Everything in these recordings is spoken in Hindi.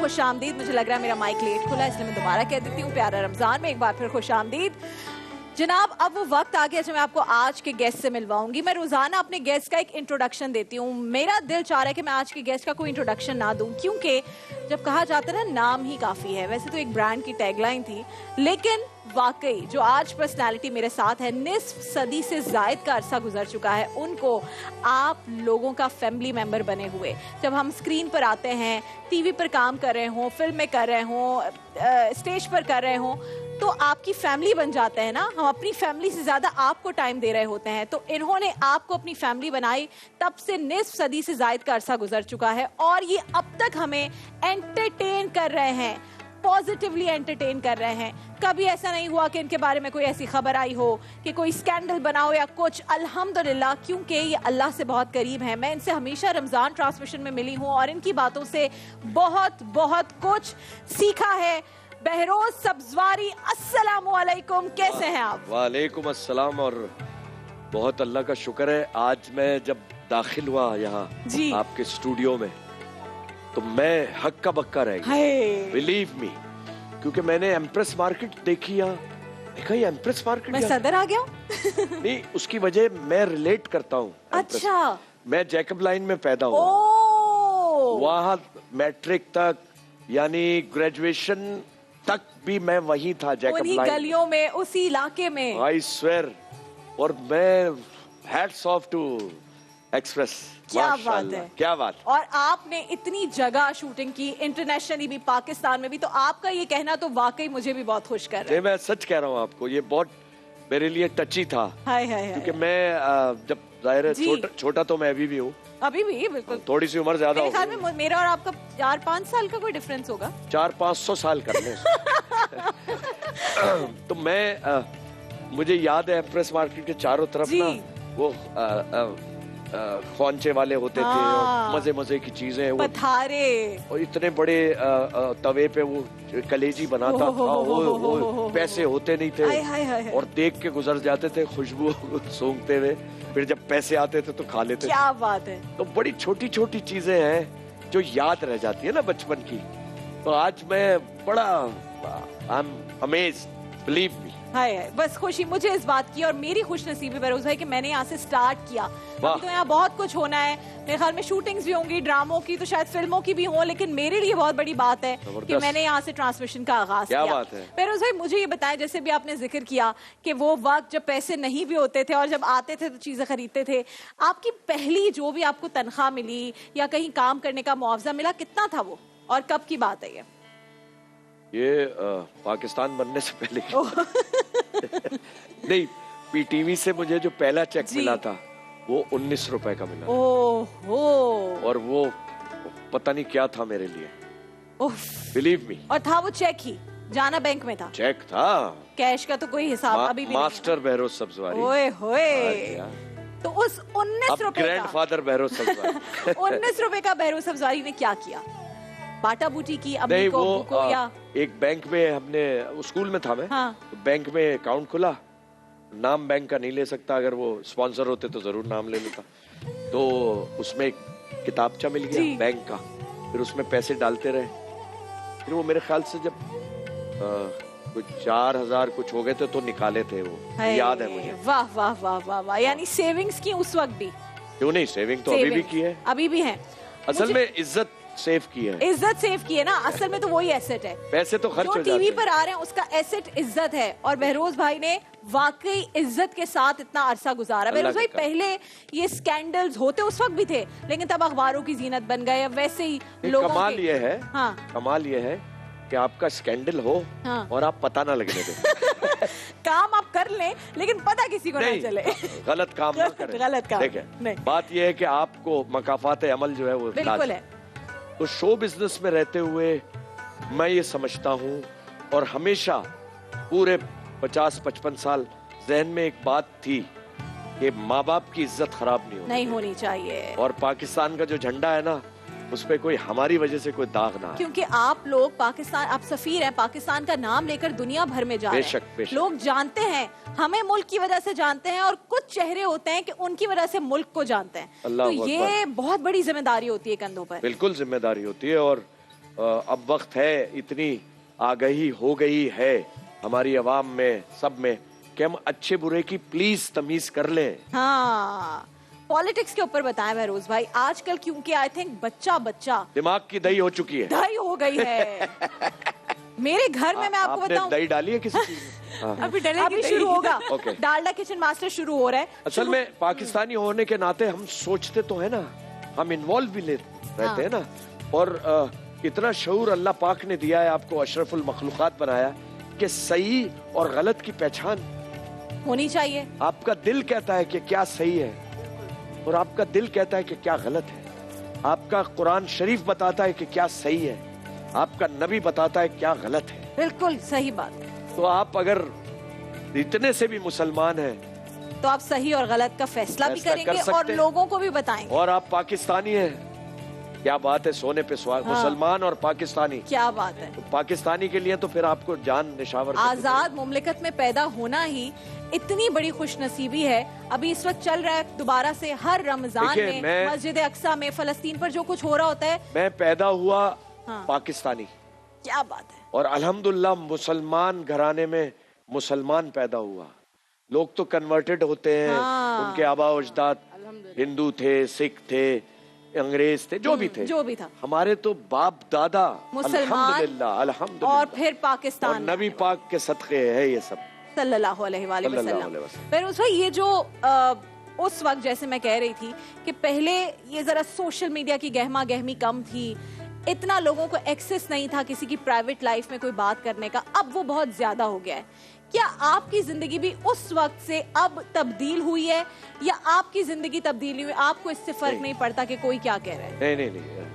खुश आमदीद। मुझे लग रहा है मेरा माइक लेट खुला, इसलिए मैं दोबारा कह देती हूँ, प्यारा रमजान में एक बार फिर खुश आमदीद। जनाब, अब वो वक्त आ गया जब मैं आपको आज के गेस्ट से मिलवाऊंगी। मैं रोजाना अपने गेस्ट का एक इंट्रोडक्शन देती हूँ। मेरा दिल चाह रहा है कि मैं आज के गेस्ट का कोई इंट्रोडक्शन ना दूं, क्योंकि जब कहा जाता है ना, नाम ही काफी है। वैसे तो एक ब्रांड की टैगलाइन थी, लेकिन वाकई जो आज पर्सनालिटी मेरे साथ है, निस्फ सदी से जायद का अरसा गुजर चुका है उनको आप लोगों का फैमिली मेंबर बने हुए। जब हम स्क्रीन पर आते हैं, टीवी पर काम कर रहे हों, फिल्में कर रहे हों, स्टेज पर कर रहे हों, तो आपकी फैमिली बन जाते हैं ना। हम अपनी फैमिली से ज्यादा आपको टाइम दे रहे होते हैं, तो इन्होंने आपको अपनी फैमिली बनाई। तब से निस्फ सदी से जायद का अरसा गुजर चुका है और ये अब तक हमें एंटरटेन कर रहे हैं, पॉजिटिवली एंटरटेन कर रहे हैं। कभी ऐसा नहीं हुआ कि इनके बारे में कोई ऐसी खबर आई हो कि कोई स्कैंडल बना हो या कुछ। अल्हम्दुलिल्लाह, क्योंकि ये अल्लाह से बहुत करीब है। मैं इनसे हमेशा रमजान ट्रांसमिशन में मिली हूँ और इनकी बातों से बहुत बहुत कुछ सीखा है। बहरोज सब्जवारी, अस्सलामु अलैकुम, कैसे हैं आप? वालेकुम अस्सलाम। और बहुत अल्लाह का शुक्र है, आज मैं जब दाखिल हुआ यहाँ आपके स्टूडियो में, तो मैं हक्का बक्का रह गया, बिलीव मी, क्योंकि मैंने एम्प्रेस मार्केट देखी यहाँ। देखा ये एम्प्रेस मार्केट, मैं सदर आ गया नहीं, उसकी वजह मैं रिलेट करता हूँ। अच्छा, मैं जैकब लाइन में पैदा हुआ, वहाँ मैट्रिक तक, यानी ग्रेजुएशन तक भी मैं वहीं था, जैकब लाइन, गलियों में, उसी इलाके में। I swear. और मैं हैट्स ऑफ टू एक्सप्रेस। क्या बात है, क्या बात। और आपने इतनी जगह शूटिंग की, इंटरनेशनली भी, पाकिस्तान में भी, तो आपका ये कहना तो वाकई मुझे भी बहुत खुश कर रहा है। मैं सच कह रहा हूँ आपको, ये बहुत मेरे लिए टची था। हाय हाय, क्योंकि मैं जब जाहिर है छोटा तो मैं अभी भी हूँ, अभी भी बिल्कुल, थोड़ी सी उम्र ज्यादा मेरे ख्याल में मेरा और आपका 4-5 साल का कोई डिफरेंस होगा, 400-500 साल कर ले। तो मैं मुझे याद है एम्प्रेस मार्केट के चारों तरफ ना वो ख्वांचे वाले होते थे और मजे मजे की चीजें, पथारे, और इतने बड़े तवे पे वो कलेजी बनाता था। वो पैसे होते नहीं थे और देख के गुजर जाते थे खुशबू सूंघते हुए, फिर जब पैसे आते थे तो खा लेते। क्या बात है। तो बड़ी छोटी छोटी चीजें हैं जो याद रह जाती है ना बचपन की। तो आज मैं बड़ा I am amazed, believe me. Hi, बस खुशी मुझे इस बात की, और मेरी खुश नसीबी बहरोज भाई कि मैंने यहाँ से स्टार्ट किया। अभी तो यहाँ बहुत कुछ होना है, मेरे ख्याल में शूटिंग्स भी होंगी, ड्रामों की, तो शायद फिल्मों की भी हों, लेकिन मेरे लिए बहुत बड़ी बात है कि मैंने यहाँ से ट्रांसमिशन का आगाज किया। बात है बहरोज भाई, मुझे ये बताएं, जैसे भी आपने जिक्र किया कि वो वक्त जब पैसे नहीं भी होते थे और जब आते थे तो चीजें खरीदते थे, आपकी पहली जो भी आपको तनख्वाह मिली या कहीं काम करने का मुआवजा मिला, कितना था वो और कब की बात है ये पाकिस्तान बनने से पहले नहीं, पीटीवी से मुझे जो पहला चेक मिला था वो 19 रुपए का मिला। ओहो। और वो पता नहीं क्या था मेरे लिए, बिलीव मी। और था वो चेक ही, जाना बैंक में था? चेक था, कैश का तो कोई हिसाब अभी भी मास्टर बहरोज सब्जवारी। ओए होए। तो उस 19 रुपए का, ग्रैंडफादर बहरोज सब्जवारी 19 रुपए का बहरोज सब्जवारी ने क्या किया? बाटा बूटी की अम्मी को, को या एक बैंक में, हमने स्कूल में था मैं, तो बैंक में अकाउंट खुला। नाम बैंक का नहीं ले सकता, अगर वो स्पॉन्सर होते तो जरूर नाम ले लेता। तो उसमें एक किताबचा मिल गया बैंक का, फिर उसमें पैसे डालते रहे। फिर वो मेरे ख्याल से जब कुछ 4000 कुछ हो गए थे तो निकाले थे वो, याद है मुझे। वाह वाह वाह वाह वाह। यानी सेविंग्स की उस वक्त भी? क्यों नहीं, सेविंग तो अभी भी की है, अभी भी है। असल में इज्जत सेव की है, इज्जत सेव की है ना, असल में तो वही एसेट है। पैसे तो खर्च हो जाते हैं, टीवी पर आ रहे हैं उसका एसेट इज्जत है, और बहरोज भाई ने वाकई इज्जत के साथ इतना अरसा गुजारा। बहरोज भाई, पहले ये स्कैंडल्स होते उस वक्त भी थे, लेकिन तब अखबारों की जीनत बन गए, वैसे ही लोगों कमाल ये है, कमाल ये है कि आपका स्कैंडल हो और आप पता ना लगने दें। काम आप कर लें लेकिन पता किसी को नहीं चले, गलत काम ना करें। गलत काम नहीं। बात ये है कि आपको मकाफात अमल जो है वो बिल्कुल है। तो शो बिजनेस में रहते हुए मैं ये समझता हूँ, और हमेशा पूरे 50-55 साल जहन में एक बात थी कि माँ बाप की इज्जत खराब नहीं होनी चाहिए। और पाकिस्तान का जो झंडा है ना, उस पे कोई हमारी वजह से कोई दाग ना है, क्योंकि आप लोग पाकिस्तान, आप सफीर हैं, पाकिस्तान का नाम लेकर दुनिया भर में जा रहे हैं। बेशक। लोग जानते हैं, हमें मुल्क की वजह से जानते हैं, और कुछ चेहरे होते हैं कि उनकी वजह से मुल्क को जानते हैं। तो ये बहुत बड़ी जिम्मेदारी होती है कंधों पर। बिल्कुल जिम्मेदारी होती है। और अब वक्त है, इतनी आगाही हो गई है हमारी आवाम में, सब में, कि हम अच्छे बुरे की प्लीज तमीज कर लें। हाँ, पॉलिटिक्स के ऊपर बताएं महरोज भाई, आजकल क्योंकि आई थिंक बच्चा दिमाग की दही हो चुकी है, दही हो गई है। मेरे घर में मैं आपको बताऊं, दही डाली है किसी चीज में? अभी शुरू होगा। डालडा किचन मास्टर शुरू हो रहा है। असल में पाकिस्तानी होने के नाते हम सोचते तो है ना, हम इन्वॉल्व भी रहते हैं ना, और इतना शऊर अल्लाह पाक ने दिया है आपको, अशरफुल मखलूकात बनाया, कि सही और गलत की पहचान होनी चाहिए। आपका दिल कहता है कि क्या सही है और आपका दिल कहता है कि क्या गलत है। आपका कुरान शरीफ बताता है कि क्या सही है, आपका नबी बताता है क्या गलत है। बिल्कुल सही बात। तो आप अगर इतने से भी मुसलमान हैं तो आप सही और गलत का फैसला भी करेंगे और लोगों को भी बताएंगे। और आप पाकिस्तानी हैं, क्या बात है, सोने पे सुहागा। हाँ। मुसलमान और पाकिस्तानी, क्या बात है। तो पाकिस्तानी के लिए तो फिर आपको जान निशावर, आजाद मुमलिकत में पैदा होना ही इतनी बड़ी खुशनसीबी है। अभी इस वक्त चल रहा है दोबारा से हर रमजान में मस्जिद अक्सा में फलस्तीन पर जो कुछ हो रहा होता है। मैं पैदा हुआ पाकिस्तानी, क्या बात है, और अल्हम्दुलिल्लाह मुसलमान घराने में मुसलमान पैदा हुआ। लोग तो कन्वर्टेड होते हैं, उनके आबा अजदाद हिंदू थे, सिख थे, अंग्रेज थे, जो भी था। हमारे तो बाप दादा मुसलमान, अल्हम्दुलिल्लाह, और फिर पाकिस्तान, और नबी पाक के सदक़े है ये सब, सल्लल्लाहु अलैहि वसल्लम। फिर उस ये जो उस वक्त जैसे मैं कह रही थी कि पहले ये जरा सोशल मीडिया की गहमा गहमी कम थी, इतना लोगों को एक्सेस नहीं था किसी की प्राइवेट लाइफ में कोई बात करने का, अब वो बहुत ज्यादा हो गया है। क्या आपकी जिंदगी भी उस वक्त से अब तब्दील हुई है, या आपकी जिंदगी तब्दील हुई, आपको इससे फर्क नहीं पड़ता कि कोई क्या कह रहा है? नहीं,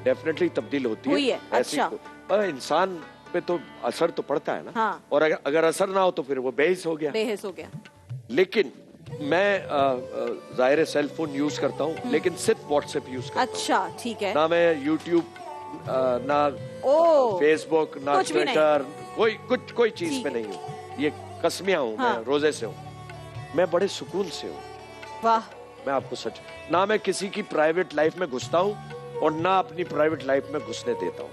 डेफिनेटली तब्दील होती है। अच्छा, इंसान पे तो असर तो पड़ता है ना। हाँ। और अगर असर ना हो तो फिर वो बेहिस हो गया। लेकिन मैं जाहिर सेल फोन यूज करता हूँ, लेकिन सिर्फ व्हाट्सएप यूज करता हूँ। अच्छा, ठीक है। ना मैं यूट्यूब, ना फेसबुक, ना ट्विटर, कोई चीज पे नहीं हूँ। ये कसमियां हूँ, मैं रोजे से हूँ, मैं बड़े सुकून से हूँ। वाह, मैं आपको सच, ना मैं किसी की प्राइवेट लाइफ में घुसता हूँ और ना अपनी प्राइवेट लाइफ में घुसने देता हूँ।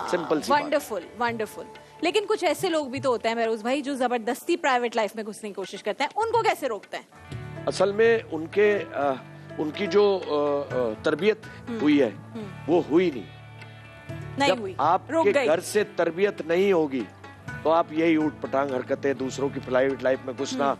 सिंपल सी वंडरफुल। लेकिन कुछ ऐसे लोग भी तो होते हैं महरोज भाई जो जबरदस्ती प्राइवेट लाइफ में घुसने की कोशिश करते हैं, उनको कैसे रोकते हैं? असल में उनकी जो तरबियत हुई है वो हुई नहीं हुई। आपके घर से तरबियत नहीं होगी तो आप यही ऊट पटांग हरकतें, दूसरों की प्राइवेट लाइफ में घुसना,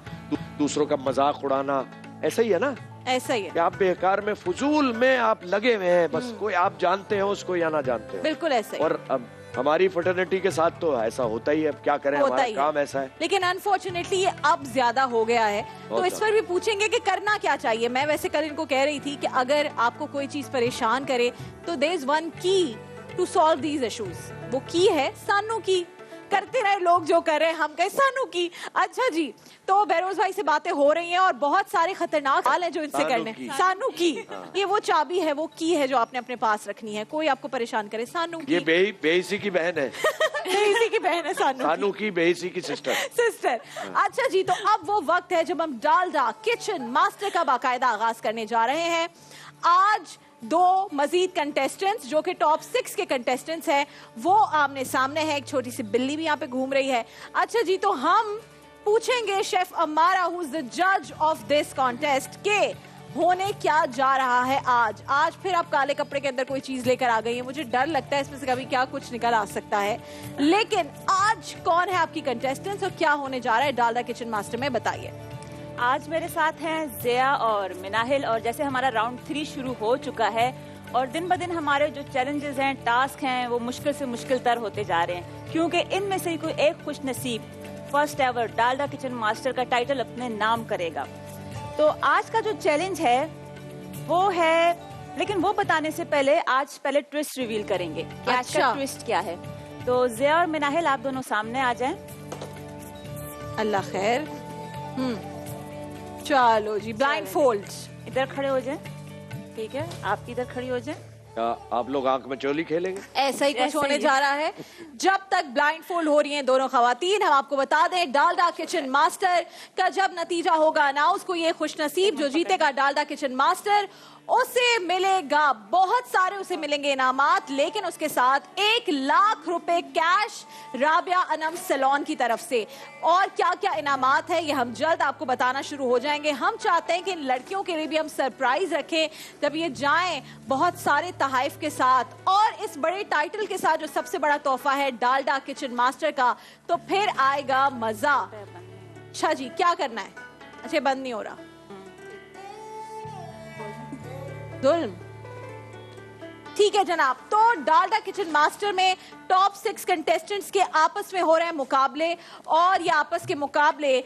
दूसरों का मजाक उड़ाना, ऐसा ही है ना। ऐसा ही है कि आप बेकार में, फजूल में आप लगे हुए हैं, बस कोई आप जानते हो उसको या ना जानते हो। बिल्कुल ऐसा ही। और अब हमारी फ्रेटर्निटी के साथ तो ऐसा होता ही है, अब क्या करें, हमारा काम ऐसा है। लेकिन अनफॉर्चुनेटली ये अब ज्यादा हो गया है, तो इस पर भी पूछेंगे कि करना क्या चाहिए। मैं वैसे कल इनको कह रही थी कि अगर आपको कोई चीज परेशान करे तो देयर इज वन की टू सॉल्व दीज इश्यूज। वो की है सानू की। करते रहे लोग जो कर रहे हैं, हम कहे सानू की। अच्छा जी, तो बहरोज भाई से बातें हो रही हैं और बहुत सारे खतरनाक सवाल हैं जो इनसे करने। सानू की, ये वो चाबी है, वो की है जो आपने अपने पास रखनी है। कोई आपको परेशान करे, सानू की। ये बेहिसी की बहन है। बेहिसी की बहन है सानू की, बेहिसी की सिस्टर। अच्छा जी, तो अब वो वक्त है जब हम डालडा किचन मास्टर का बाकायदा आगाज करने जा रहे हैं। आज 2 मजीद कंटेस्टेंट्स जो कि टॉप 6 के कंटेस्टेंट्स हैं, वो आमने सामने है। एक छोटी सी बिल्ली भी यहाँ पे घूम रही है। अच्छा जी, तो हम पूछेंगे शेफ अमारा, हु इज द जज ऑफ दिस कॉन्टेस्ट, के होने क्या जा रहा है आज फिर आप काले कपड़े के अंदर कोई चीज लेकर आ गई है। मुझे डर लगता है इसमें से कभी क्या कुछ निकल आ सकता है। लेकिन आज कौन है आपकी कंटेस्टेंट्स और क्या होने जा रहा है डालडा किचन मास्टर में, बताइए। आज मेरे साथ हैं ज़िया और मिनाहिल, और जैसे हमारा राउंड 3 शुरू हो चुका है और दिन ब दिन हमारे जो चैलेंजेस हैं, टास्क हैं, वो मुश्किल से मुश्किल तर होते जा रहे हैं, क्योंकि इनमें से कोई एक खुश नसीब first ever Dalda kitchen master का टाइटल अपने नाम करेगा। तो आज का जो चैलेंज है वो है, लेकिन वो बताने से पहले आज पहले ट्विस्ट रिवील करेंगे कि आज का ट्विस्ट क्या है। तो ज़िया और मिनाहिल, आप दोनों सामने आ जाएं। अल्लाह खैर। चलो जी, ब्लाइंड फोल्ड। इधर खड़े हो जाएं, ठीक है, आप इधर खड़ी हो जाएं। आप लोग आंख में चोली खेलेंगे? ऐसा ही कुछ होने जा रहा है। जब तक ब्लाइंड फोल्ड हो रही हैं दोनों खवातीन, हम आपको बता दें डालडा किचन मास्टर का जब नतीजा होगा अनाउंस, को ये खुशनसीब जो जीतेगा डालडा किचन मास्टर, उसे मिलेगा बहुत सारे, उसे मिलेंगे इनामात, लेकिन उसके साथ 1 लाख रुपए कैश राबिया अनम सैलून की तरफ से। और क्या क्या इनामात है ये हम जल्द आपको बताना शुरू हो जाएंगे। हम चाहते हैं कि इन लड़कियों के लिए भी हम सरप्राइज रखें जब ये जाएं बहुत सारे तहाइफ के साथ और इस बड़े टाइटल के साथ, जो सबसे बड़ा तोहफा है डालडा किचन मास्टर का, तो फिर आएगा मजा। अच्छा जी, क्या करना है? अच्छा, बंद नहीं हो रहा। ठीक है जनाब, तो डालडा किचन मास्टर में टॉप 6 कंटेस्टेंट्स के आपस में हो रहे हैं मुकाबले, और ये आपस के मुकाबले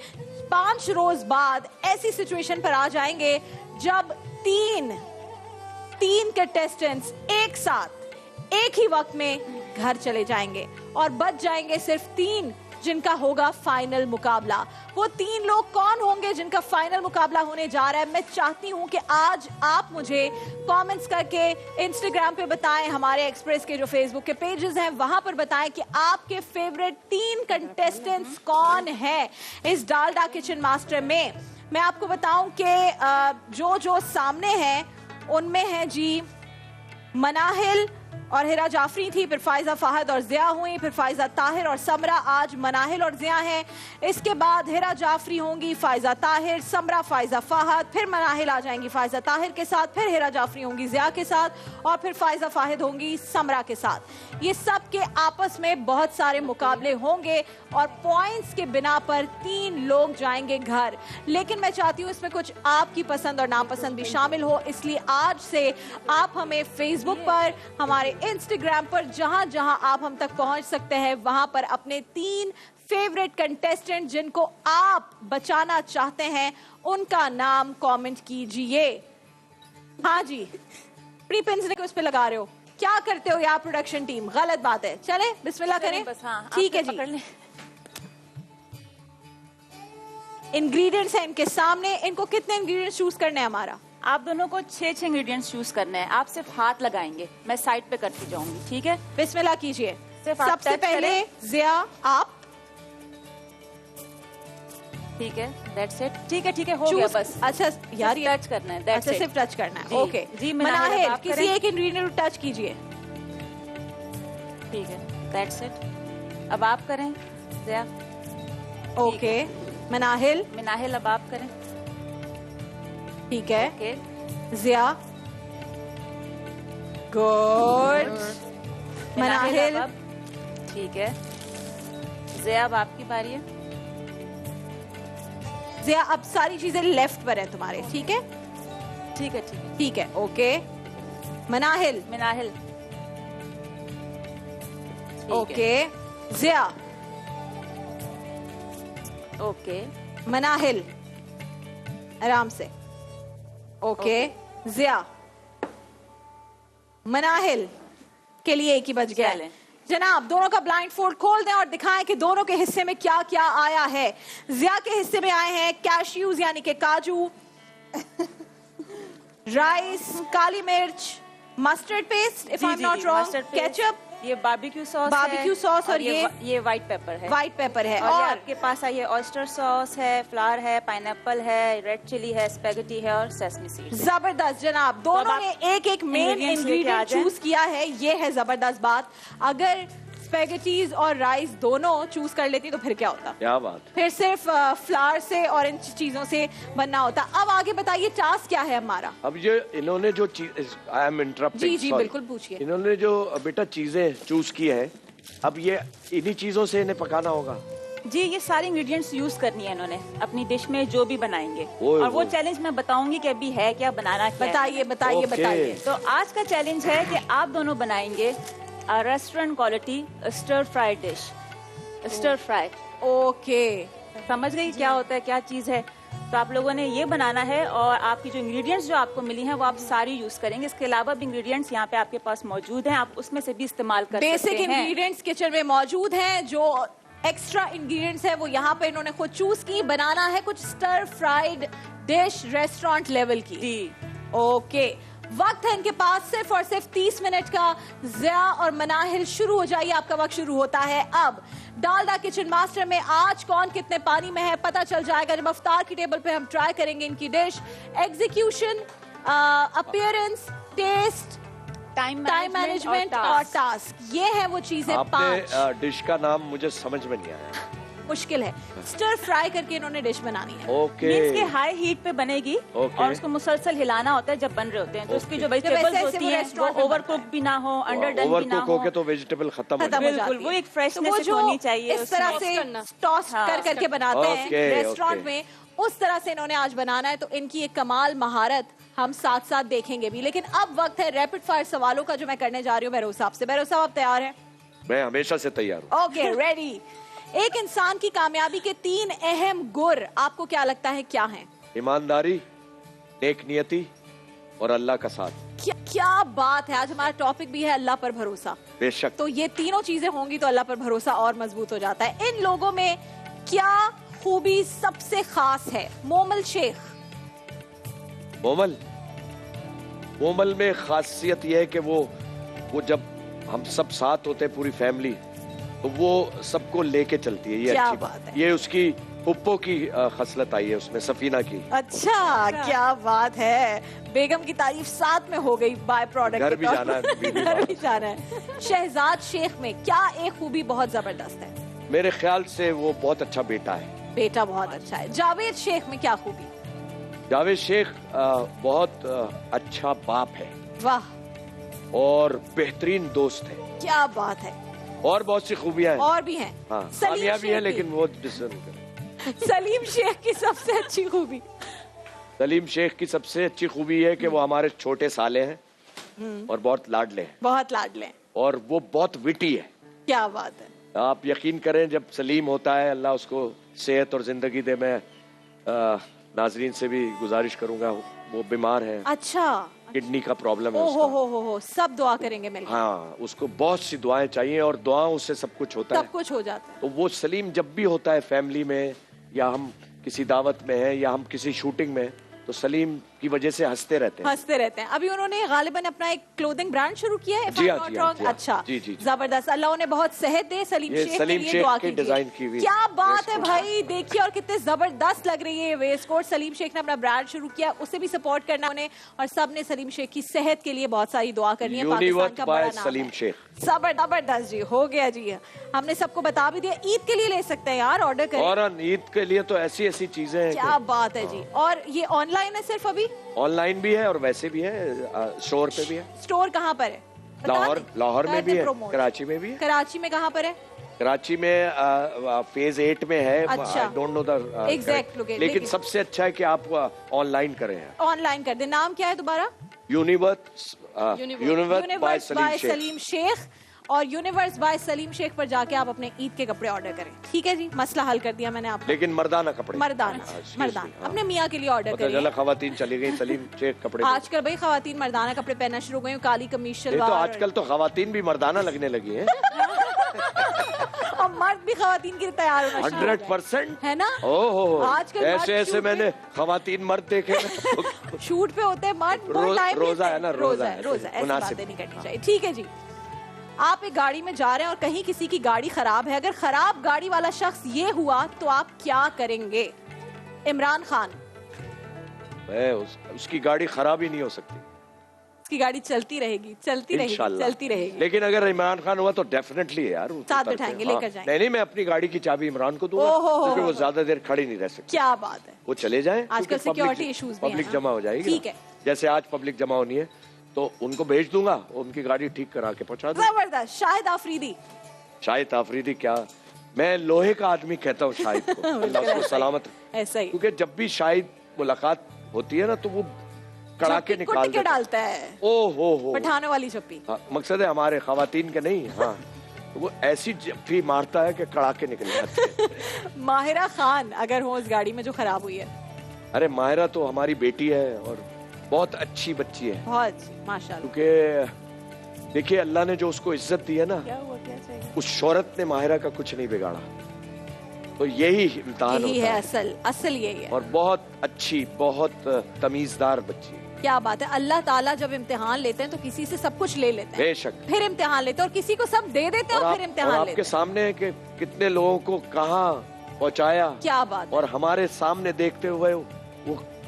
5 रोज बाद ऐसी सिचुएशन पर आ जाएंगे जब तीन कंटेस्टेंट्स एक साथ एक ही वक्त में घर चले जाएंगे और बच जाएंगे सिर्फ 3 जिनका होगा फाइनल मुकाबला। वो 3 लोग कौन होंगे जिनका फाइनल मुकाबला होने जा रहा है? मैं चाहती हूं कि आज आप मुझे कमेंट्स करके इंस्टाग्राम पे बताएं, हमारे एक्सप्रेस के जो फेसबुक के पेजेस हैं वहां पर बताएं कि आपके फेवरेट 3 कंटेस्टेंट्स कौन है इस डालडा किचन मास्टर में। मैं आपको बताऊं कि जो सामने हैं उनमें है जी मनाहिल और हिरा जाफरी थी, फिर फायजा फाहद और जिया हुई, फिर फायजा ताहिर और समरा। आज मनाहिल और जिया हैं। इसके बाद हिरा जाफरी होंगी, फायजा ताहिर, समरा फायजा फाहद, फिर मनाहिल आ जाएंगी फायजा ताहिर के साथ, फिर हिरा जाफरी होंगी जिया के साथ, और फिर फायजा फाहद होंगी समरा के साथ। ये सब के आपस में बहुत सारे मुकाबले होंगे और पॉइंट्स के बिना पर 3 लोग जाएंगे घर। लेकिन मैं चाहती हूँ इसमें कुछ आपकी पसंद और नापसंद भी शामिल हो, इसलिए आज से आप हमें फेसबुक पर, हमारे इंस्टाग्राम पर, जहां जहां आप हम तक पहुंच सकते हैं, वहां पर अपने 3 फेवरेट कंटेस्टेंट जिनको आप बचाना चाहते हैं उनका नाम कमेंट कीजिए। हाँ जी, प्री पेंसिल को इस पे लगा रहे हो, क्या करते हो यार प्रोडक्शन टीम? गलत बात है। चले बिस्मिल्लाह करें। ठीक है जी। इंग्रेडिएंट्स हैं इनके सामने, इनको कितने इंग्रेडिएंट्स चूज करने हैं? हमारा आप दोनों को 6 इंग्रेडिएंट्स चूज करने हैं। आप सिर्फ हाथ लगाएंगे, मैं साइड पे करती जाऊंगी, ठीक है? बिस्मिल्लाह कीजिए। सबसे पहले जिया आप। ठीक है, दैट्स इट। ठीक है, हो गया बस। अच्छा यार, ये टच करना है, अच्छा सिर्फ टच करना है। ओके जी, मनाहिल किसी एक इंग्रेडिएंट टच कीजिए। ठीक है, दैट्स इट। अब आप करें जिया। ओके मनाहिल अब आप करें। ठीक है, ओके जिया गुड। मनाहिल अब ठीक है। जिया अब आपकी बारी है। जिया अब सारी चीजें लेफ्ट पर है तुम्हारे, ठीक है? ठीक है ओके। मनाहिल ओके। जिया ओके। मनाहिल आराम से। ओके जिया। मनाहिल के लिए एक ही बच गया है। जनाब दोनों का ब्लाइंड फोल्ड खोल दें और दिखाएं कि दोनों के हिस्से में क्या क्या आया है। जिया के हिस्से में आए हैं कैश्यूज यानी कि काजू, राइस, काली मिर्च, mustard paste if I am not wrong, ketchup, ये बारबेक्यू सॉस और ये व्हाइट पेपर है और आपके पास ये ऑयस्टर सॉस है, फ्लावर है, पाइनएप्पल है, रेड चिली है, स्पैगेटी है और सेसमी सीड्स। जबरदस्त जनाब, दोनों ने एक मेन इंग्रेडिएंट चूज किया है। ये है जबरदस्त बात। अगर स्पैगेटीज और राइस दोनों चूज कर लेती तो फिर क्या होता? क्या बात, फिर सिर्फ फ्लावर से और इन चीजों से बनना होता। अब आगे बताइए टास्क क्या है हमारा? अब ये इन्होंने जो चीज, आई एम इंटरप्टिंग, जी बिल्कुल पूछिए। इन्होंने जो बेटा चीजें चूज की है, अब ये इन्हीं चीजों से इन्हें पकाना होगा। जी, ये सारे इंग्रेडिएंट्स यूज करनी है इन्होंने अपनी डिश में जो भी बनाएंगे, और वो चैलेंज मैं बताऊंगी कि अभी है क्या बनाना क्या। बताइए। तो आज का चैलेंज है कि आप दोनों बनाएंगे restaurant quality stir fry dish. Stir fry, okay समझ गई क्या होता है, क्या चीज है? तो आप लोगों ने ये बनाना है और आपकी जो इंग्रेडिएंट्स जो आपको मिली हैं वो आप सारी यूज करेंगे। इसके अलावा भी इंग्रेडिएंट्स यहाँ पे आपके पास मौजूद हैं, आप उसमें से भी इस्तेमाल कर सकते हैं। बेसिक इंग्रेडिएंट्स किचन में मौजूद हैं, जो एक्स्ट्रा इंग्रेडिएंट्स है वो यहाँ पे इन्होंने खुद चूज की। बनाना है कुछ stir fried dish restaurant level की। जी ओके, वक्त है इनके पास सिर्फ और सिर्फ 30 मिनट का। ज़िया और मनाहिल शुरू हो जाइए, आपका वक्त शुरू होता है अब। डालडा किचन मास्टर में आज कौन कितने पानी में है पता चल जाएगा जब अफ्तार की टेबल पे हम ट्राई करेंगे इनकी dish. Execution, appearance, taste, time management और टास्क, ये है वो चीजें। आपने डिश का नाम मुझे समझ में नहीं आया। मुश्किल है। स्टर फ्राई करके इन्होंने डिश बनानी है। ओके। इसके हाई हीट पे बनेगी और उसको मुसलसल हिलाना होता है जब बन रहे होते हैं। तो उसकी जो वेजिटेबल्स होती हैं वो ओवर कुक भी ना हो, अंडरडन भी ना हो। ओवर तो वेजिटेबल खत्म हो जाती है। बिल्कुल, वो एक फ्रेशनेस होनी चाहिए। इस तरह से टॉस कर करके बनाते हैं रेस्टोरेंट में, उस तरह से इन्होंने आज बनाना है। तो इनकी एक कमाल महारत हम साथ साथ देखेंगे भी। लेकिन अब वक्त है रैपिड फायर सवालों का जो मैं करने जा रही हूँ बहरोज साहब से। बहरोज साहब आप तैयार हैं? मैं हमेशा से तैयार हूँ। Okay, ready. एक इंसान की कामयाबी के 3 अहम गुण आपको क्या लगता है क्या हैं? ईमानदारी, नेक नियति और अल्लाह का साथ। क्या बात है। आज हमारा टॉपिक भी है अल्लाह पर भरोसा। बेशक। तो ये तीनों चीजें होंगी तो अल्लाह पर भरोसा और मजबूत हो जाता है। इन लोगों में क्या खूबी सबसे खास है? मोमल शेख। मोमल में खासियत यह है कि वो जब हम सब साथ होते हैं पूरी फैमिली, तो वो सबको लेके चलती है। ये क्या अच्छी बात है। ये उसकी पुप्पो की खसलत आई है उसमें, सफीना की। अच्छा, क्या बात है। बेगम की तारीफ साथ में हो गई बाय प्रोडक्ट। घर भी जाना है, घर भी जाना है। शहजाद शेख में क्या एक खूबी बहुत जबरदस्त है? मेरे ख्याल से वो बहुत अच्छा बेटा है। बेटा बहुत अच्छा है। जावेद शेख में क्या खूबी? जावेद शेख बहुत अच्छा बाप है। वाह। और बेहतरीन दोस्त है। क्या बात है। और बहुत सी खूबियां हैं। और भी हैं। हाँ, सलीम खामियां भी है शेख लेकिन वो डिस्कस। सलीम शेख की सबसे अच्छी खूबी? सलीम शेख की सबसे अच्छी खूबी है कि वो हमारे छोटे साले हैं और बहुत लाडले हैं। बहुत लाडले हैं। और वो बहुत विटी है। क्या बात है। आप यकीन करें, जब सलीम होता है, अल्लाह उसको सेहत और जिंदगी दे, मैं नाजरीन से भी गुजारिश करूंगा, वो बीमार है। अच्छा। किडनी का प्रॉब्लम है उसका। हो सब दुआ करेंगे मिलकर। हाँ, उसको बहुत सी दुआएं चाहिए और दुआओं से सब कुछ होता है। सब कुछ हो जाता है। तो वो सलीम जब भी होता है फैमिली में, या हम किसी दावत में हैं, या हम किसी शूटिंग में, तो सलीम की वजह से हंसते रहते हैं। अभी उन्होंने गालिबन अपना एक क्लोथिंग ब्रांड शुरू किया है। जी हाँ। अच्छा, जी। जबरदस्त। अल्लाह उन्हें बहुत सेहत दे। सलीम शेख के लिए दुआ कीजिए। डिजाइन की हुई। क्या बात है भाई, देखिए और कितने जबरदस्त लग रही है वेस्ट कोट। सलीम शेख ने अपना ब्रांड शुरू किया, उसे भी सपोर्ट करना उन्हें, और सब ने सलीम शेख की सेहत के लिए बहुत सारी दुआ करनी है। पाकिस्तान का बड़ा नाम सलीम है। शेख। जबरदस्त जी, हो गया जी। हमने सबको बता भी दिया। ईद के लिए ले सकते हैं यार, ऑर्डर करें। और ईद के लिए तो ऐसी ऐसी चीजें हैं। क्या बात है जी। और ये ऑनलाइन है सिर्फ अभी? ऑनलाइन भी है और वैसे भी है, स्टोर पे भी है। स्टोर कहाँ पर है? लाहौर में भी है, कराची में भी है। कराची में कहाँ पर है? कराची में फेज 8 में है। अच्छा। Don't know the exact location. लेकिन सबसे अच्छा है कि आप ऑनलाइन करें। ऑनलाइन कर दे। नाम क्या है दोबारा? Universe by Salim Shaikh. और यूनिवर्स बाय सलीम शेख पर जाके आप अपने ईद के कपड़े ऑर्डर करें। ठीक है जी, मसला हल कर दिया मैंने आपको। लेकिन मर्दाना कपड़े। मर्दाना अपने मियाँ के लिए ऑर्डर करिए। खवातीन चली गई सलीम शेख कपड़े। आजकल भाई खवातीन मर्दाना कपड़े पहनना शुरू हो गई, काली कमीज शलवार। तो आजकल तो खवातीन भी मर्दाना लगने लगी हैं। और मर्द भी खवातीन के लिए तैयार होना 100% है ना। ओहो, आजकल ऐसे मैंने खवातीन मर्द देखे। शूट पे होते हैं मर्द। रोजा है ना, रोजा ऐसी बातें नहीं करनी चाहिए। ठीक है जी। आप एक गाड़ी में जा रहे हैं और कहीं किसी की गाड़ी खराब है। अगर खराब गाड़ी वाला शख्स ये हुआ तो आप क्या करेंगे? इमरान खान। उसकी गाड़ी खराब ही नहीं हो सकती। उसकी गाड़ी चलती रहेगी, चलती रहेगी। लेकिन अगर इमरान खान हुआ तो डेफिनेटली है यार, साथ बैठाएंगे, लेकर जाएंगे। नहीं, मैं अपनी गाड़ी की चाबी इमरान को दूंगा क्योंकि वो ज्यादा देर खड़ी नहीं रह सकती। क्या बात है। वो चले जाएं। आजकल सिक्योरिटी इश्यूज पब्लिक जमा हो जाएगी। ठीक है। जैसे आज पब्लिक जमा होनी है तो उनको भेज दूंगा, उनकी गाड़ी ठीक करा के पहुंचा दूंगा। जबरदस्त। शाहिद आफरीदी। शाहिद आफरीदी क्या, मैं लोहे का आदमी कहता हूँ शाहिद को। अल्लाह उसको सलामत। ऐसा ही, क्योंकि जब भी शाहिद मुलाकात होती है ना तो वो कड़ाके डालता है। ओ हो पठानों वाली चप्पी। मकसद है हमारे खवातीन के नहीं। हाँ, तो वो ऐसी जप्पी मारता है कि कड़ाके निकल जाते हैं। माहिरा खान अगर हो उस गाड़ी में जो खराब हुई है। अरे माहिरा तो हमारी बेटी है और बहुत अच्छी बच्ची है। बहुत अच्छी माशाल्लाह। क्योंकि देखिए अल्लाह ने जो उसको इज्जत दी है ना, क्या चाहिए? उस शोहरत ने माहिरा का कुछ नहीं बिगाड़ा। तो यही इम्तिहान होता है। असल यही है। और बहुत अच्छी, बहुत तमीजदार बच्ची है। क्या बात है। अल्लाह ताला जब इम्तिहान लेते हैं तो किसी से सब कुछ ले लेते हैं, बेशक। फिर इम्तिहान लेते हैं और किसी को सब दे देते हैं और फिर इम्तिहान लेते हैं। आपके सामने है कि कितने लोगों को कहाँ पहुँचाया। क्या बात। और हमारे सामने देखते हुए वो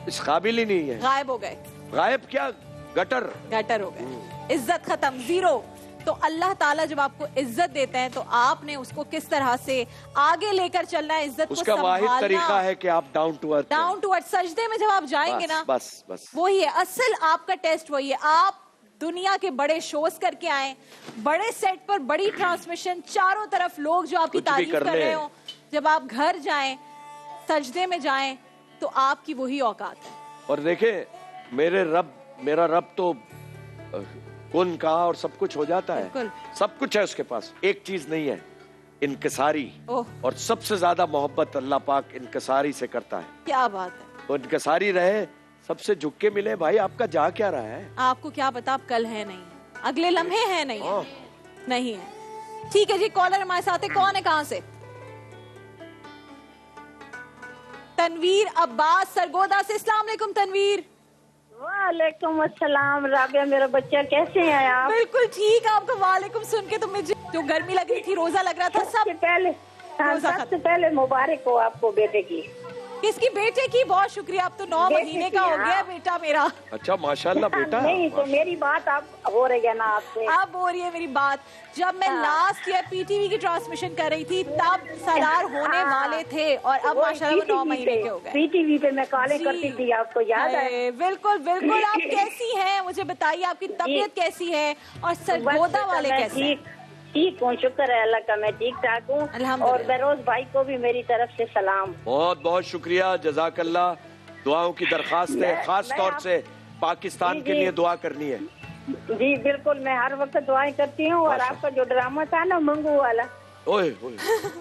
इस काबिल ही नहीं है। गायब हो गए। गायब क्या, गटर हो गए। इज्जत खत्म, जीरो। तो अल्लाह ताला जब आपको इज्जत देते हैं तो आपने उसको किस तरह से आगे लेकर चलना है, इज्जत उसका वाहिद तरीका है कि आप डाउन टू अर्थ सजदे में जब आप जाएंगे ना, बस वही है असल आपका टेस्ट। वही है, आप दुनिया के बड़े शोज करके आए, बड़े सेट पर बड़ी ट्रांसमिशन, चारों तरफ लोग जो आपकी तारीफ कर रहे हो, जब आप घर जाएं सजदे में जाएं तो आपकी वही औकात है। और देखे मेरा रब तो कौन कहा और सब कुछ हो जाता है, सब कुछ है उसके पास। एक चीज नहीं है, इनकिसारी। और सबसे ज्यादा मोहब्बत अल्लाह पाक इनकिसारी से करता है। क्या बात है। तो इनकिसारी रहे, सबसे झुक के मिले। भाई आपका जा क्या रहा है, आपको क्या पता आप कल है नहीं, अगले लम्हे है नहीं, नहीं है। ठीक है जी, कॉलर हमारे साथ है। कौन है, कहाँ से? तनवीर अब्बास सरगोदा से। अस्सलाम वालेकुम तनवीर। वालेकुम अस्सलाम। राबिया मेरा बच्चा, कैसे हैं आप? बिल्कुल ठीक। आपका वालेकुम सुन के तो मुझे जो गर्मी लग रही थी, रोजा लग रहा था, सबसे पहले मुबारक हो आपको बेटे की। किसकी? बेटे की। बहुत शुक्रिया। अब तो 9 महीने का हो गया बेटा मेरा। अच्छा माशाल्लाह बेटा। नहीं तो मेरी बात आप हो रही है ना आपसे? अब हो रही है मेरी बात। जब मैं लास्ट ईयर पीटीवी की ट्रांसमिशन कर रही थी तब सालार होने वाले थे और अब माशाल्लाह वो 9 महीने के हो गए। पीटीवी पे मैं कॉलिंग करती थी, आपको याद है? बिल्कुल बिल्कुल। आप कैसी हैं, मुझे बताइए आपकी तबीयत कैसी है और सरगोदा वाले कैसे हैं? ठीक हूँ, शुक्र है अल्लाह का, मैं ठीक ठाक हूँ। और बरोज भाई को भी मेरी तरफ से सलाम। बहुत बहुत शुक्रिया, जज़ाकल्लाह। दुआओं की दरखास्त है, खास तौर से पाकिस्तान के लिए दुआ करनी है। जी बिल्कुल, मैं हर वक्त दुआएं करती हूँ। और आपका जो ड्रामा था ना मंगू वाला, ओए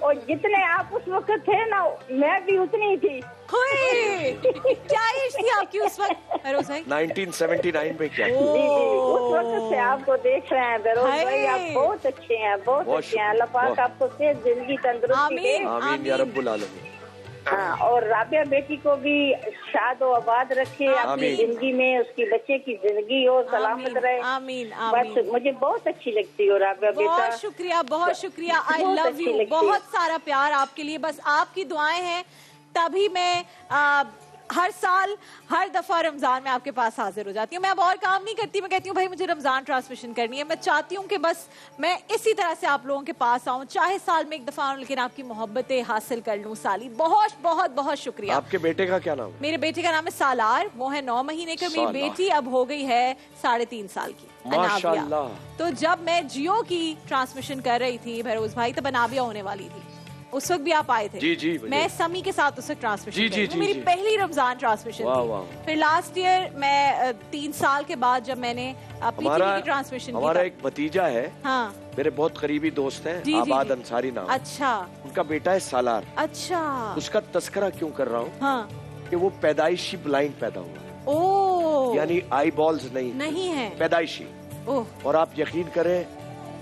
और जितने आप उस वक्त थे ना, मैं भी उतनी थी। क्या एज थी आपकी उस वक्त बेरोज भाई? 1979 में। क्या उस वक्त से आपको देख रहे हैं बेरोज भाई, आप बहुत अच्छे हैं, बहुत अच्छे हैं। अल्लाह पाक आपको सेहत, जिंदगी, तंदुरुस्ती दे। आमीन या रब्बुल आलमीन। हाँ, और राबिया बेटी को भी शाद और आबाद रखे अपनी जिंदगी में, उसकी बच्चे की जिंदगी हो, सलामत रहे। आमीन आमीन। बस मुझे बहुत अच्छी लगती हो राबिया बेटा। बहुत शुक्रिया, बहुत शुक्रिया। I love you. बहुत सारा प्यार आपके लिए। बस आपकी दुआएं हैं तभी मैं हर साल हर दफा रमजान में आपके पास हाजिर हो जाती हूँ। मैं अब और काम नहीं करती, मैं कहती हूँ भाई मुझे रमजान ट्रांसमिशन करनी है। मैं चाहती हूँ कि बस मैं इसी तरह से आप लोगों के पास आऊँ, चाहे साल में एक दफा आऊँ, लेकिन आपकी मोहब्बतें हासिल कर लूँ। साली बहुत बहुत बहुत शुक्रिया। आपके बेटे का क्या नाम है? मेरे बेटे का नाम है सालार, वो है 9 महीने का। मेरी बेटी अब हो गई है 3.5 साल की, अनाबिया। तो जब मैं जियो की ट्रांसमिशन कर रही थी बेरोज भाई, तब अनाबिया होने वाली थी। उस वक्त भी आप आए थे। जी मैं समी के साथ उस वक्त ट्रांसमिशन जी, मेरी पहली रमजान ट्रांसमिशन थी। फिर लास्ट ईयर मैं 3 साल के बाद जब मैंने पीटीवी की ट्रांसमिशन की। हमारा एक भतीजा है, हाँ, मेरे बहुत करीबी दोस्त हैं, आबाद अंसारी नाम। अच्छा। उनका बेटा है सालार। अच्छा। उसका तस्करा क्यों कर रहा हूँ? हाँ। कि वो पैदाइशी ब्लाइंड पैदा हुआ। ओह। यानी आई बॉल्स नहीं है, पैदाइशी। और आप यकीन करें,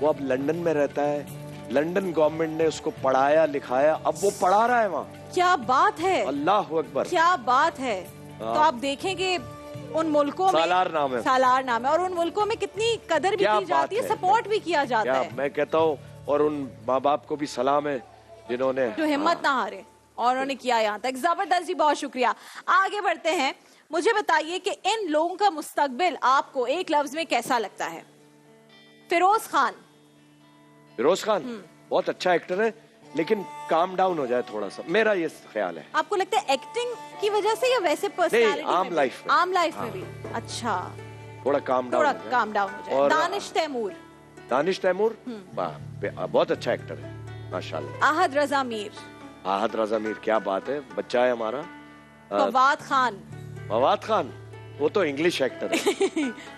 वो अब लंदन में रहता है। लंदन गवर्नमेंट ने उसको पढ़ाया लिखाया, अब वो पढ़ा रहा है वहाँ। क्या बात है, अल्लाह अकबर, क्या बात है। तो आप देखेंगे उन मुल्कों में सालार नाम है, और उन मुल्कों में कितनी कदर भी की जाती है, सपोर्ट भी किया जाता है। मैं कहता हूँ, और उन माँ बाप को भी सलाम है जिन्होंने जो हिम्मत ना हारे और उन्होंने किया यहाँ तक। जबरदस्त जी, बहुत शुक्रिया। आगे बढ़ते हैं। मुझे बताइए कि इन लोगों का मुस्तकबिल आपको एक लफ्ज में कैसा लगता है? फिरोज खान बहुत अच्छा एक्टर है, लेकिन काम डाउन हो जाए थोड़ा सा, मेरा ये ख्याल है। आपको लगता है एक्टिंग की वजह से या वैसे पर्सनालिटी में? आम लाइफ में भी। अच्छा, थोड़ा काम डाउन हो जाए। और दानिश तैमूर बहुत अच्छा एक्टर है माशाल्लाह। आहद रजा मीर, क्या बात है, बच्चा है हमारा। फवाद खान, वो तो इंग्लिश एक्टर है।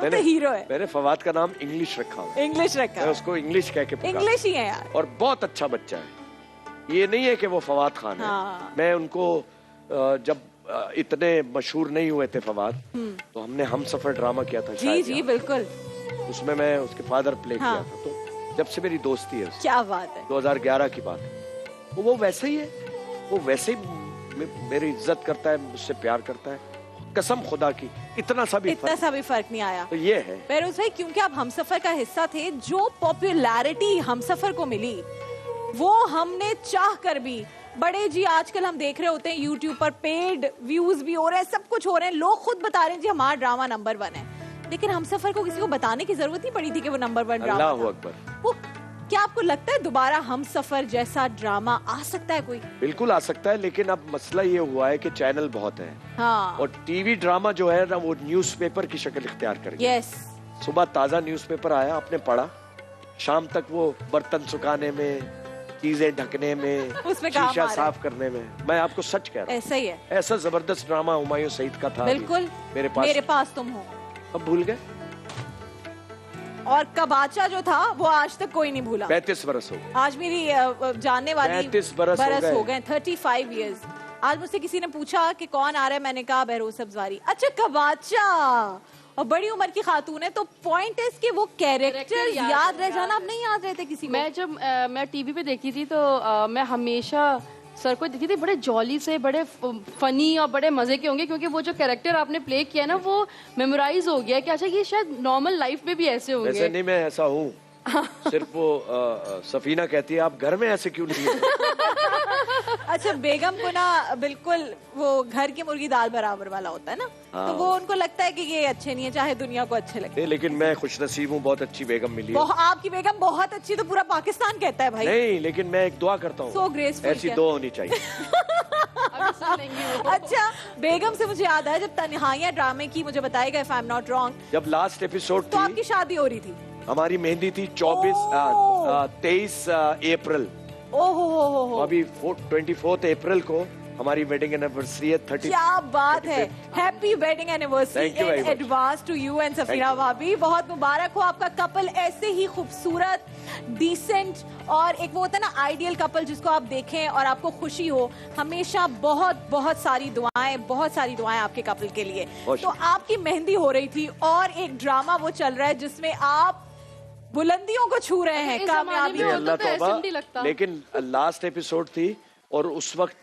वो तो हीरो है। मैंने फवाद का नाम इंग्लिश रखा है। मैं उसको इंग्लिश कह के पुकारता हूं। इंग्लिश ही है यार। और बहुत अच्छा बच्चा है, ये नहीं है कि वो फवाद खान है। मैं उनको जब इतने मशहूर नहीं हुए थे फवाद, तो हमने हम सफर ड्रामा किया था। जी बिल्कुल। उसमें मैं उसके फादर प्ले किया था। तो जब से मेरी दोस्ती है। क्या बात है। 2011 की बात है। तो वो वैसे ही है, वो वैसे ही मेरी इज्जत करता है, मुझसे प्यार करता है। कसम खुदा की इतना सा भी फर्क नहीं आया। तो ये है बेरोज भाई, क्योंकि आप हमसफर का हिस्सा थे, जो पॉपुलैरिटी हमसफर को मिली वो हमने चाह कर भी, बड़े जी आजकल हम देख रहे होते हैं यूट्यूब पर पेड व्यूज भी हो रहे हैं, सब कुछ हो रहे हैं, लोग खुद बता रहे हैं जी हमारा ड्रामा नंबर 1 है, लेकिन हमसफर को किसी को बताने की जरूरत नहीं पड़ी थी कि वो नंबर 1 ड्रामा अल्लाह अकबर। वो क्या आपको लगता है दोबारा हमसफर जैसा ड्रामा आ सकता है कोई? बिल्कुल आ सकता है, लेकिन अब मसला ये हुआ है कि चैनल बहुत है। हाँ। और टीवी ड्रामा जो है ना वो न्यूज़पेपर की शक्ल इख्तियार कर गया। यस। सुबह ताजा न्यूज़पेपर आया, आपने पढ़ा, शाम तक वो बर्तन सुखाने में, चीजें ढकने में, शीशा साफ करने में। मैं आपको सच कह रहा हूँ, ऐसा ही है। ऐसा जबरदस्त ड्रामा हुमायूं सईद का था। बिल्कुल। मेरे पास तुम हो। अब भूल गए। और कबाचा जो था वो आज तक कोई नहीं भूला। 35 बरस हो गए। आज मेरी जानने वाली 35 बरस हो गए। 35 इयर्स। आज मुझसे किसी ने पूछा कि कौन आ रहा है, मैंने कहा बहरोज सब्जवारी। अच्छा, कबाचा और बड़ी उम्र की खातून है, तो पॉइंट है कि वो कैरेक्टर याद रह जाना। अब नहीं याद रहते किसी को। मैं जब मैं टीवी पे देखती थी तो मैं हमेशा सर को देखती थी, बड़े जॉली से, बड़े फनी और बड़े मजे के होंगे, क्योंकि वो जो कैरेक्टर आपने प्ले किया ना वो मेमोराइज हो गया कि अच्छा ये शायद नॉर्मल लाइफ में भी ऐसे होंगे। वैसे नहीं, मैं ऐसा हूँ। सिर्फ वो सफीना कहती है आप घर में ऐसे क्यों नहीं है? अच्छा, बेगम को ना बिल्कुल वो घर की मुर्गी दाल बराबर वाला होता है ना। हाँ। तो वो उनको लगता है कि ये अच्छे नहीं है, चाहे दुनिया को अच्छे लगे। लेकिन मैं खुशनसीब हूँ, बहुत अच्छी बेगम मिली है। आपकी बेगम बहुत अच्छी तो पूरा पाकिस्तान कहता है भाई। नहीं, लेकिन मैं एक दुआ करता हूँ, so graceful, ऐसी दो होनी चाहिए। अच्छा, बेगम से मुझे याद है जब तन्हाइयां ड्रामे की, मुझे बताएगा if I am not wrong, जब लास्ट एपिसोड तो आपकी शादी हो रही थी। हमारी मेहंदी थी 23 अप्रैल। ओहो। अभी 24 अप्रैल को हमारी वेडिंग एनिवर्सरी है। 30। क्या बात है, happy wedding anniversary in advance to you and Safina भाभी। बहुत मुबारक हो आपका कपल, ऐसे ही खूबसूरत, डिसेंट और एक वो होता है ना आइडियल कपल जिसको आप देखें और आपको खुशी हो। हमेशा बहुत बहुत सारी दुआएं आपके कपल के लिए। तो आपकी मेहंदी हो रही थी और एक ड्रामा वो चल रहा है जिसमें आप बुलंदियों को छू रहे हैं, कामयाबी। अल्लाह तौबा। लेकिन लास्ट एपिसोड थी और उस वक्त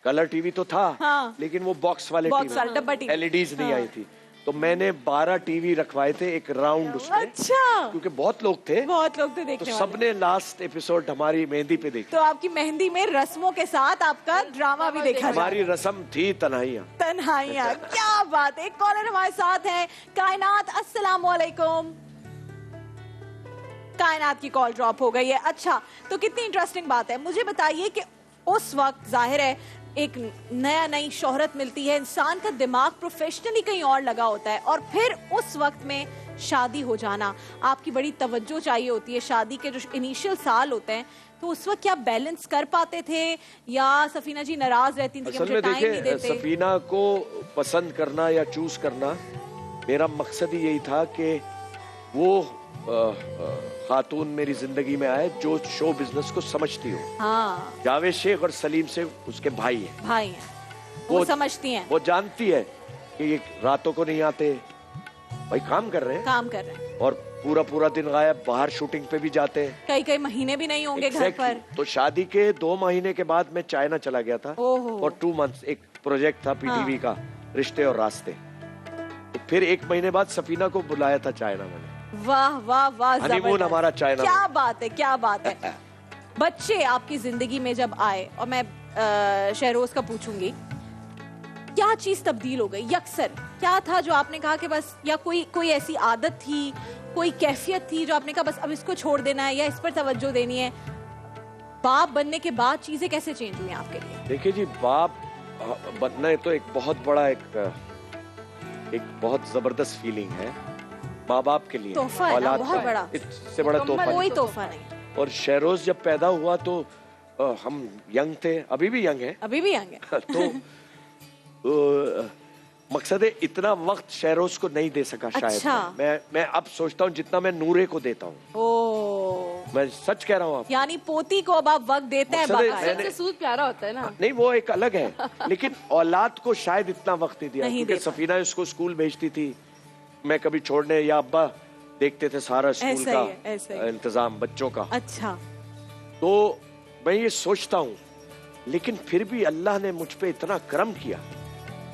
कलर टीवी तो था। हाँ। लेकिन वो बॉक्स वाले टीवी, एलईडीज नहीं आई थी, तो मैंने 12 टीवी रखवाए थे एक राउंड उसमें। अच्छा। क्योंकि बहुत लोग थे देखने तो सबने लास्ट एपिसोड हमारी मेहंदी पे देखा। तो आपकी मेहंदी में रस्मों के साथ आपका ड्रामा भी देखा। हमारी रस्म थी तन्हाइयां। क्या बात है। एक कॉलर हमारे साथ है, कायनात। अस्सलाम वालेकुम। कायनात की कॉल ड्रॉप हो गई है। अच्छा, तो कितनी इंटरेस्टिंग बात है। मुझे बताइए कि उस वक्त जाहिर है एक नई शोहरत मिलती है, इंसान का दिमाग प्रोफेशनली कहीं और लगा होता है, और फिर उस वक्त में शादी हो जाना, आपकी बड़ी तवज्जो चाहिए होती है। शादी के जो इनिशियल साल होते हैं, तो उस वक्त क्या बैलेंस कर पाते थे या सफीना जी नाराज रहती थी कि मुझे टाइम नहीं देते? सफीना को पसंद करना या चूज करना, मेरा मकसद ही यही था कि वो खातून मेरी जिंदगी में आए जो शो बिजनेस को समझती हो। हाँ। जावेद शेख और सलीम से उसके भाई हैं। वो समझती हैं, वो जानती है कि ये रातों को नहीं आते, भाई काम कर रहे हैं और पूरा दिन गायब, बाहर शूटिंग पे भी जाते हैं, कई महीने भी नहीं होंगे घर पर। तो शादी के 2 महीने के बाद मैं चाइना चला गया था और 2 मंथ्स एक प्रोजेक्ट था पीटीवी का, रिश्ते और रास्ते। तो फिर 1 महीने बाद सफीना को बुलाया था चाइना मैंने। वाह वाह वाह, हनीमून हमारा चाइना। क्या बात है। बच्चे आपकी जिंदगी में जब आए, और मैं शहरोज का पूछूंगी, क्या चीज तब्दील हो गई? यकसर क्या था जो आपने कहा कि बस, या कोई ऐसी आदत थी, कोई कैफियत थी जो आपने कहा बस अब इसको छोड़ देना है या इस पर तवज्जो देनी है? बाप बनने के बाद चीजें कैसे चेंज हुई आपके लिए? देखिए जी, बाप बनना तो एक बहुत बड़ा, एक बहुत जबरदस्त फीलिंग है माँ बाप के लिए। तोहफा है ना, बहुत बड़ा, इससे बड़ा कोई तोहफा नहीं। और शहरोज जब पैदा हुआ तो हम यंग थे, अभी भी यंग है। तो मकसद है, इतना वक्त शहरोज को नहीं दे सका शायद। अच्छा। मैं अब सोचता हूँ जितना मैं नूरे को देता हूँ। मैं सच कह रहा हूँ आप। यानी पोती को अब आप वक्त देते हैं। सबसे सूद प्यारा होता है ना। नहीं, वो एक अलग है, लेकिन औलाद को शायद इतना वक्त नहीं दिया, क्योंकि सफीना उसको स्कूल भेजती थी, मैं कभी छोड़ने, या अब्बा देखते थे सारा स्कूल का इंतजाम बच्चों का। अच्छा। तो मैं ये सोचता हूँ, लेकिन फिर भी अल्लाह ने मुझ पे इतना करम किया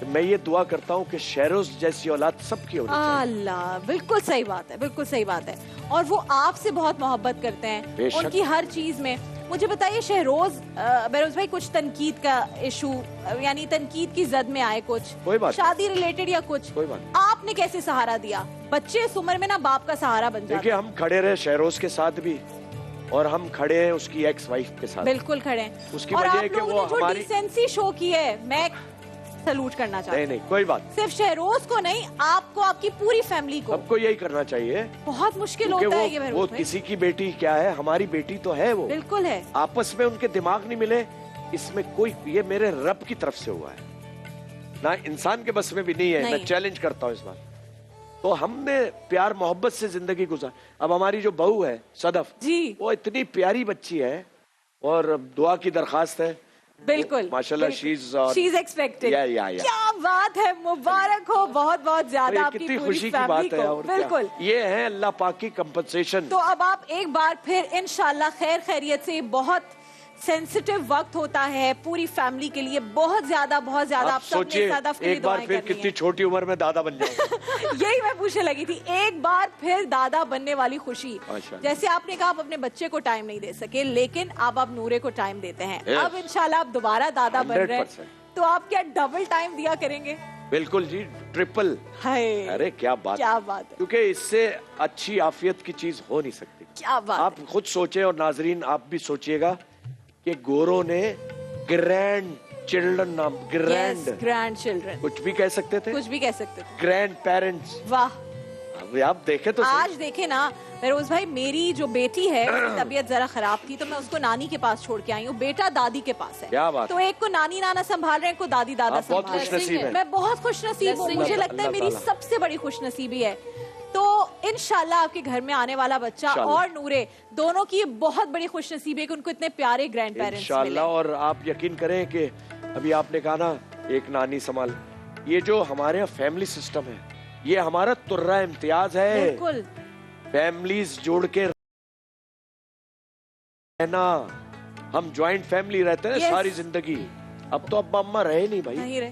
मैं ये दुआ करता हूँ कि शहरोज जैसी औलाद सबकी होनी चाहिए। अल्लाह, बिल्कुल सही बात है, बिल्कुल सही बात है। और वो आपसे बहुत मोहब्बत करते हैं उनकी हर चीज में। मुझे बताइए बहरोज भाई, कुछ तनकीद का इशू, यानी तनकीद की जद में आए कुछ, कोई बात शादी रिलेटेड या कुछ, कोई बात, आपने कैसे सहारा दिया? बच्चे इस उम्र में ना बाप का सहारा बन जाते हैं। देखिए, हम खड़े रहे शहरोज के साथ भी, और हम खड़े हैं उसकी एक्स वाइफ के साथ। बिल्कुल खड़े हैं। उसकी और वजह आप है कि लोगों वो ने जो हमारी डिसेंसी शो की है, मैं सैल्यूट करना चाहती हूँ। नहीं, कोई बात। सिर्फ शहरोज को नहीं, आपको, आपकी पूरी फैमिली को। सबको यही करना चाहिए। बहुत मुश्किल होता है ये वो किसी की बेटी क्या है, हमारी बेटी तो है वो। बिल्कुल है। आपस में उनके दिमाग नहीं मिले, इसमें कोई, ये मेरे रब की तरफ से हुआ है ना, इंसान के बस में भी नहीं है। मैं चैलेंज करता हूँ इस बार। तो हमने प्यार मोहब्बत से जिंदगी गुजार। अब हमारी जो बहू है सदफ जी, वो इतनी प्यारी बच्ची है, और दुआ की दरखास्त है। बिल्कुल माशाल्लाह, शी इज एक्सपेक्टेड। क्या बात है, मुबारक हो बहुत बहुत ज्यादा आपकी कितनी पूरी खुशी की बात है। और बिल्कुल, ये है अल्लाह पाक की कंपनसेशन। तो अब आप एक बार फिर इंशाल्लाह खैर खैरियत से, बहुत सेंसिटिव वक्त होता है पूरी फैमिली के लिए, बहुत ज्यादा आप सोचिए एक बार फिर कितनी छोटी उम्र में दादा बन जाओ। यही मैं पूछने लगी थी, एक बार फिर दादा बनने वाली खुशी। जैसे आपने कहा आप अपने बच्चे को टाइम नहीं दे सके, लेकिन अब आप नूरे को टाइम देते हैं। अब इंशाल्लाह आप दोबारा दादा बन रहे हैं, तो आप क्या डबल टाइम दिया करेंगे? बिल्कुल जी, ट्रिपल। अरे क्या बात है, क्योंकि इससे अच्छी आफियत की चीज हो नहीं सकती। क्या बात। आप खुद सोचे, और नाजरीन आप भी सोचिएगा कि गोरों ने ग्रैंड चिल्ड्रन नाम, ग्रैंड चिल्ड्रन, कुछ भी कह सकते थे, कुछ भी कह सकते थे। ग्रैंड पेरेंट्स, वाह। अब आप देखे तो आज देखे ना बहरोज भाई, मेरी जो बेटी है उसकी तबीयत जरा खराब थी, तो मैं उसको नानी के पास छोड़ के आई हूँ। बेटा दादी के पास है। क्या बात। तो एक को नानी नाना संभाल रहे हैं, को दादी दादा संभाल रहे हैं। मैं बहुत खुशनसीब हूँ, मुझे लगता है मेरी सबसे बड़ी खुशनसीबी है। तो इंशाल्लाह आपके घर में आने वाला बच्चा और नूरे दोनों की बहुत बड़ी खुशनसीबी है कि उनको इतने प्यारे ग्रैंड पेरेंट्स इंशाल्लाह। और आप यकीन करें कि अभी आपने कहा ना एक नानी संभाल, ये जो हमारे यहाँ फैमिली सिस्टम है, ये हमारा तुर्रा इम्तियाज है। बिल्कुल, फैमिलीज जोड़ के रहना। हम ज्वाइंट फैमिली रहते हैं सारी जिंदगी। अब तो अब्बा अम्मा रहे नहीं भाई, नहीं रहे।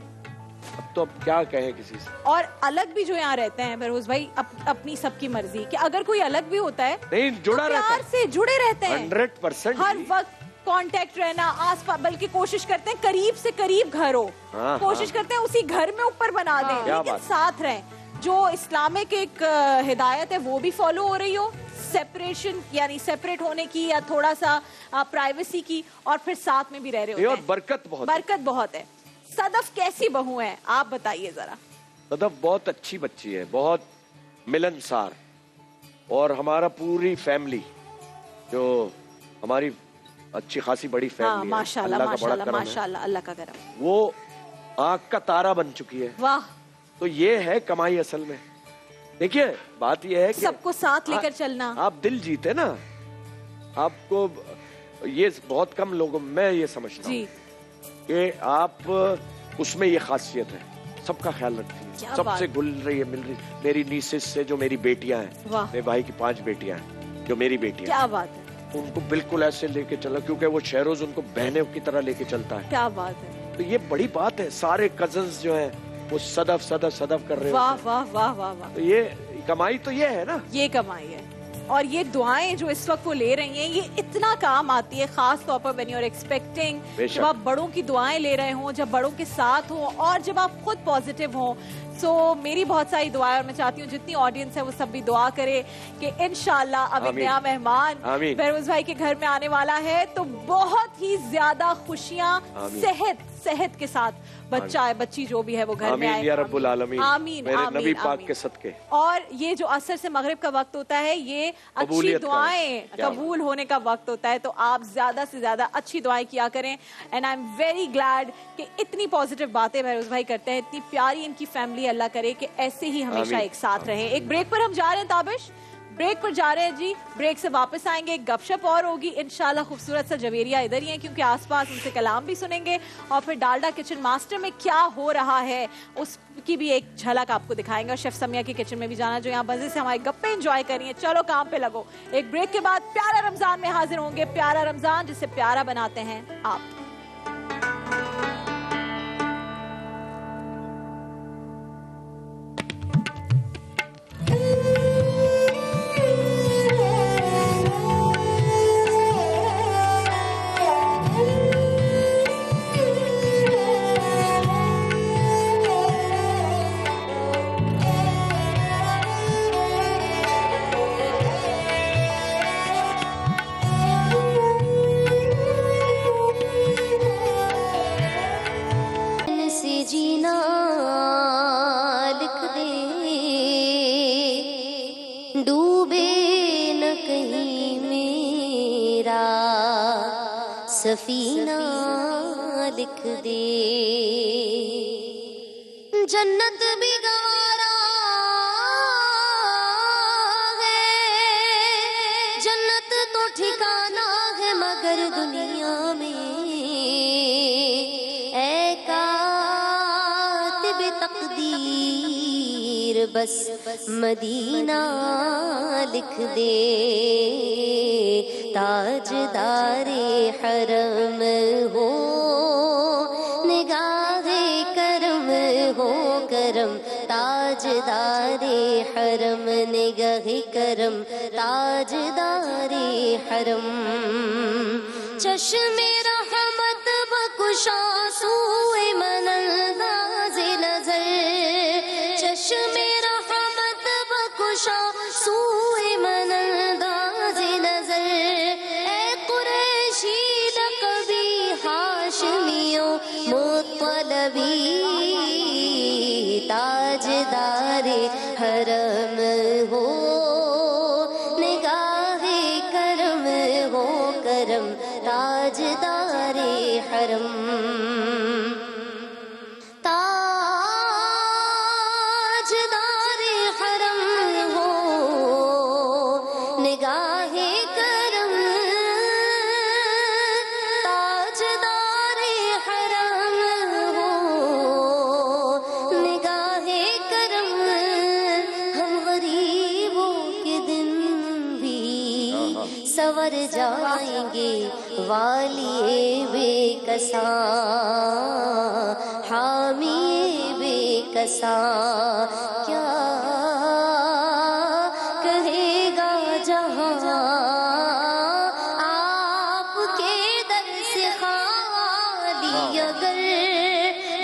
अब तो अब क्या कहें किसी से। और अलग भी जो यहाँ रहते हैं बहरोज भाई, अपनी सबकी मर्जी कि अगर कोई अलग भी होता है, नहीं जुड़ा रहता है, प्यार से जुड़े रहते हैं 100%। हर वक्त कांटेक्ट रहना, आसपास, बल्कि कोशिश करते हैं करीब से करीब घर हो। कोशिश करते हैं उसी घर में ऊपर बना दें, लेकिन साथ रहें। जो इस्लामिक एक हिदायत है वो भी फॉलो हो रही हो, सेपरेशन यानी सेपरेट होने की, या थोड़ा सा प्राइवेसी की, और फिर साथ में भी रह रहे होते हैं। बरकत बहुत है। सदफ कैसी बहू है, आप बताइए जरा। सदफ बहुत अच्छी बच्ची है, बहुत मिलनसार। और हमारा पूरी फैमिली जो हमारी अच्छी खासी बड़ी फैमिली है, माशाल्लाह माशाल्लाह माशाल्लाह, अल्लाह का करम, वो आँख का तारा बन चुकी है। वाह। तो ये है कमाई असल में। देखिए बात ये है कि सबको साथ लेकर चलना। आप दिल जीते ना, आपको ये बहुत कम लोगों, मैं ये समझता हूँ कि आप उसमें ये खासियत है, सबका ख्याल रखती है, सबसे घुल रही है, मिल रही। मेरी नीसेस से जो मेरी बेटियां हैं, मेरे भाई की 5 बेटियां हैं, जो मेरी बेटियां, क्या बात है, उनको बिल्कुल ऐसे लेके चला, क्योंकि वो शहरोज उनको बहनों की तरह लेके चलता है। क्या बात है। तो ये बड़ी बात है। सारे कजन्स जो हैं वो सदफ सदफ सदफ कर रहे हैं। वाह वाह वाह वाह वाह। तो ये कमाई तो ये है ना, ये कमाई है। और ये दुआएं जो इस वक्त वो ले रही हैं, ये इतना काम आती है, खास तौर पर व्हेन यू आर एक्सपेक्टिंग, जब आप बड़ों की दुआएं ले रहे हों, जब बड़ों के साथ हो, और जब आप खुद पॉजिटिव हो। सो मेरी बहुत सारी दुआएं, और मैं चाहती हूँ जितनी ऑडियंस है वो सब भी दुआ करे कि इंशाल्लाह अब एक नया मेहमान बहरोज भाई के घर में आने वाला है, तो बहुत ही ज्यादा खुशियाँ, सेहत के साथ बच्चा है, बच्ची जो भी है वो घर में आए। या रब्बुल आलमीन, आमीन, मेरे आमीन, नबी पाक आमीन। के सदके। और ये जो असर से मगरिब का वक्त होता है, ये अच्छी दुआएं कबूल होने का वक्त होता है, तो आप ज्यादा से ज्यादा अच्छी दुआएं किया करें। And I am very glad कि इतनी पॉजिटिव बातें बहरोज भाई करते हैं, इतनी प्यारी इनकी फैमिली, अल्लाह करे कि ऐसे ही हमेशा एक साथ रहे। एक ब्रेक पर हम जा रहे हैं ताबिश, ब्रेक पर जा रहे हैं जी। ब्रेक से वापस आएंगे, गपशप और होगी इंशाल्लाह। खूबसूरत सा जवेरिया इधर ही है, क्योंकि आसपास उनसे कलाम भी सुनेंगे, और फिर डालडा किचन मास्टर में क्या हो रहा है उसकी भी एक झलक आपको दिखाएंगे। और शेफ समिया के किचन में भी जाना, जो यहाँ मजे से हमारे गप्पे एंजॉय करिए। चलो काम पे लगो। एक ब्रेक के बाद प्यारा रमजान में हाजिर होंगे, प्यारा रमजान जिसे प्यारा बनाते हैं आप। सफीना लिख दे। जन्नत भी गवारा है, जन्नत तो ठिकाना है मगर दुनिया में ऐ कातिब तकदीर बस मदीना लिख दे। ताजदारे हरम हो निगाहे करम हो करम, ताजदारे हरम निगाहे करम, ताजदारे हरम। चश्मे रहमत बकुशा सूए मनंदाज़े नजर, चश्मे रहमत बकुशा सूए मनंदाज़े नजर। ऐ कुरैशी लक़बी हाशमियों मुत्तलबी, ताजदारे हरम हो निगाहे करम हो करम, ताजदारे हरम। ताजदारे हरम हो निगाहे करम, ताजदारे हरम हो निगाहे करम। हम गरीबों के दिन भी सवर जाएंगे वालिए बेकसा, हामिए बेकसा। क्या कहेगा जहां आपके दर से खाली अगर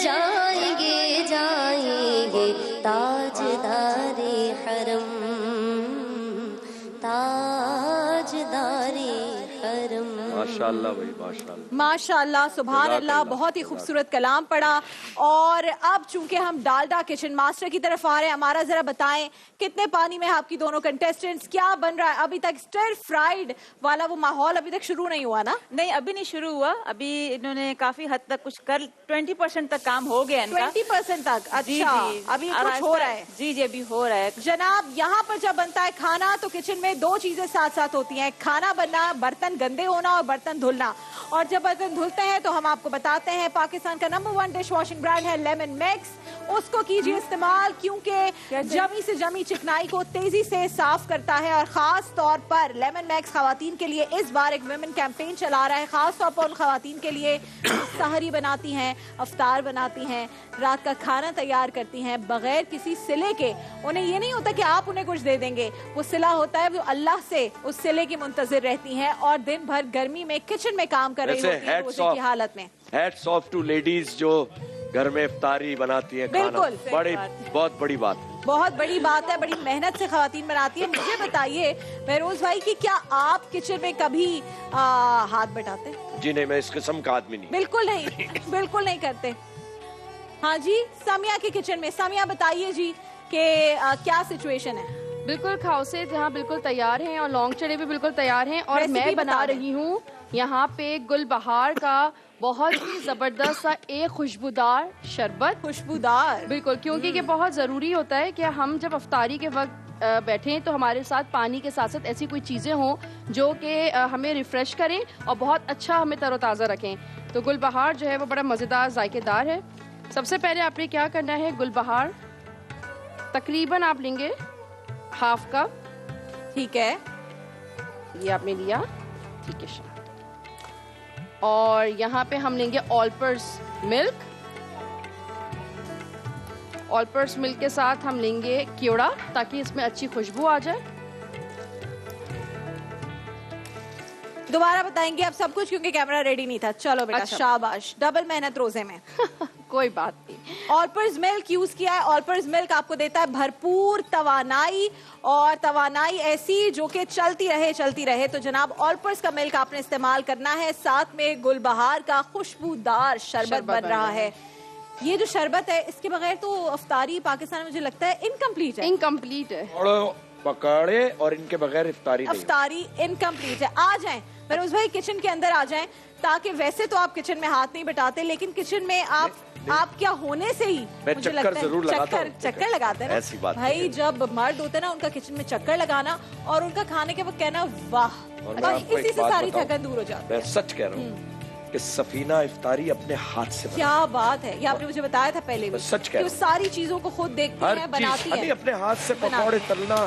जाएंगे जाएंगे। ताजदारे हरम, ताजदारे हरम। माशाल्लाह भाई माशाल्लाह माशाल्लाह, सुभान अल्लाह, बहुत ही खूबसूरत कलाम पढ़ा। और अब चूंकि हम डालडा किचन मास्टर की तरफ आ रहे हैं, हमारा जरा बताएं कितने पानी में आपकी दोनों कंटेस्टेंट्स, क्या बन रहा है अभी तक? स्टर फ्राइड वाला वो माहौल अभी तक शुरू नहीं हुआ ना? नहीं, अभी नहीं शुरू हुआ। अभी इन्होंने काफी हद तक कुछ कर 20% तक काम हो गया इनका। 20% तक? अच्छा, अभी कुछ हो रहा है? जी जी, अभी हो रहा है जनाब। यहाँ पर जब बनता है खाना तो किचन में दो चीजें साथ साथ होती हैं, खाना बनना, बर्तन गंदे होना और बर्तन धुलना। और जब बर्तन धुलते हैं तो हम आपको बताते हैं पाकिस्तान का नंबर 1 डिश वॉशिंग ब्रांड है लेमन मैक्स, उसको कीजिए इस्तेमाल, क्योंकि जमी से जमी चिकनाई को तेजी से साफ करता है। और खास तौर पर लेमन मैक्स खवातीन के लिए इस बार एक वुमेन कैंपेन चला रहा है, खास तौर पर उन खवातीन के लिए सहरी बनाती हैं, अफ्तार बनाती हैं, रात का खाना तैयार करती हैं बगैर किसी सिले के। उन्हें ये नहीं होता कि आप उन्हें कुछ दे देंगे, वो सिला होता है, वो अल्लाह से उस सिले की मुंतजिर रहती हैं और दिन भर गर्मी में किचन में काम कर रही होती हैं रोजे की हालत में। हैट्स ऑफ टू लेडीज जो घर में इफ्तारी बनाती हैं खाना। बड़ी बहुत बड़ी बात, बहुत बड़ी बात है, बड़ी मेहनत से खवातीन बनाती है। मुझे बताइए महरोज भाई कि क्या आप किचन में कभी हाथ बटाते हैं? जी नहीं, मैं इस किस्म का आदमी नहीं। बिल्कुल नहीं, बिल्कुल नहीं करते। हाँ जी, सामिया के किचन में, सामिया बताइए जी कि क्या सिचुएशन है? बिल्कुल खाउसे जहाँ बिल्कुल तैयार हैं और लौंग चने भी बिल्कुल तैयार हैं। और मैं बना रही हूँ यहाँ पे गुलबहार का बहुत ही जबरदस्त सा एक खुशबूदार शरबत। खुशबूदार? बिल्कुल, क्योंकि ये बहुत ज़रूरी होता है कि हम जब अफ्तारी के वक्त बैठें तो हमारे साथ पानी के साथ साथ ऐसी कोई चीज़ें हों जो कि हमें रिफ़्रेश करें और बहुत अच्छा हमें तरोताज़ा रखें। तो गुलबहार जो है वो बड़ा मज़ेदार जायकेदार है। सबसे पहले आपने क्या करना है, गुलबहार तकरीबन आप लेंगे हाफ कप। ठीक है, ये आपने लिया, ठीक है। और यहाँ पे हम लेंगे ऑलपर्स मिल्क। ऑलपर्स मिल्क के साथ हम लेंगे केवड़ा ताकि इसमें अच्छी खुशबू आ जाए। दोबारा बताएंगे आप सब कुछ क्योंकि कैमरा रेडी नहीं था। चलो बेटा, अच्छा। शाबाश, डबल मेहनत रोजे में। कोई बात नहीं। ऑलपर्स मिल्क यूज किया है। ऑलपर्स मिल्क आपको देता है भरपूर तवानाई, और तवानाई ऐसी जो कि चलती रहे। तो जनाब ऑलपर्स का मिल्क आपने इस्तेमाल करना है। साथ में गुलबहार का खुशबूदार शरबत बन रहा है। ये जो शरबत है इसके बगैर तो अफ्तारी पाकिस्तान में मुझे लगता है इनकम्प्लीट है। पकौड़े और इनके बगैर इफ्तारी इनकम्प्लीट है। आ जाएं फिरोज भाई किचन के अंदर आ जाएं, ताकि वैसे तो आप किचन में हाथ नहीं बटाते, लेकिन किचन में आप क्या होने से ही मैं मुझे चक्कर लगता है जरूर लगाता हूं। चक्कर लगाते हैं ना। ऐसी बात भाई नहीं है। जब मर्द होते हैं ना, उनका किचन में चक्कर लगाना और उनका खाने के वक्त कहना वाह, और मैं बस आपको इसी एक से बात सारी बताऊं, थकन दूर हो जाती है। मैं सच कह रहा हूँ कि सफीना इफ्तारी अपने हाथ से क्या बात है, ये आपने मुझे बताया था पहले भी मैं सच कह कि रहा वो हूं। सारी चीजों को खुद देखती हर है, चीज बनाती है। अपने हाथ से बनाती पकौड़े तलना,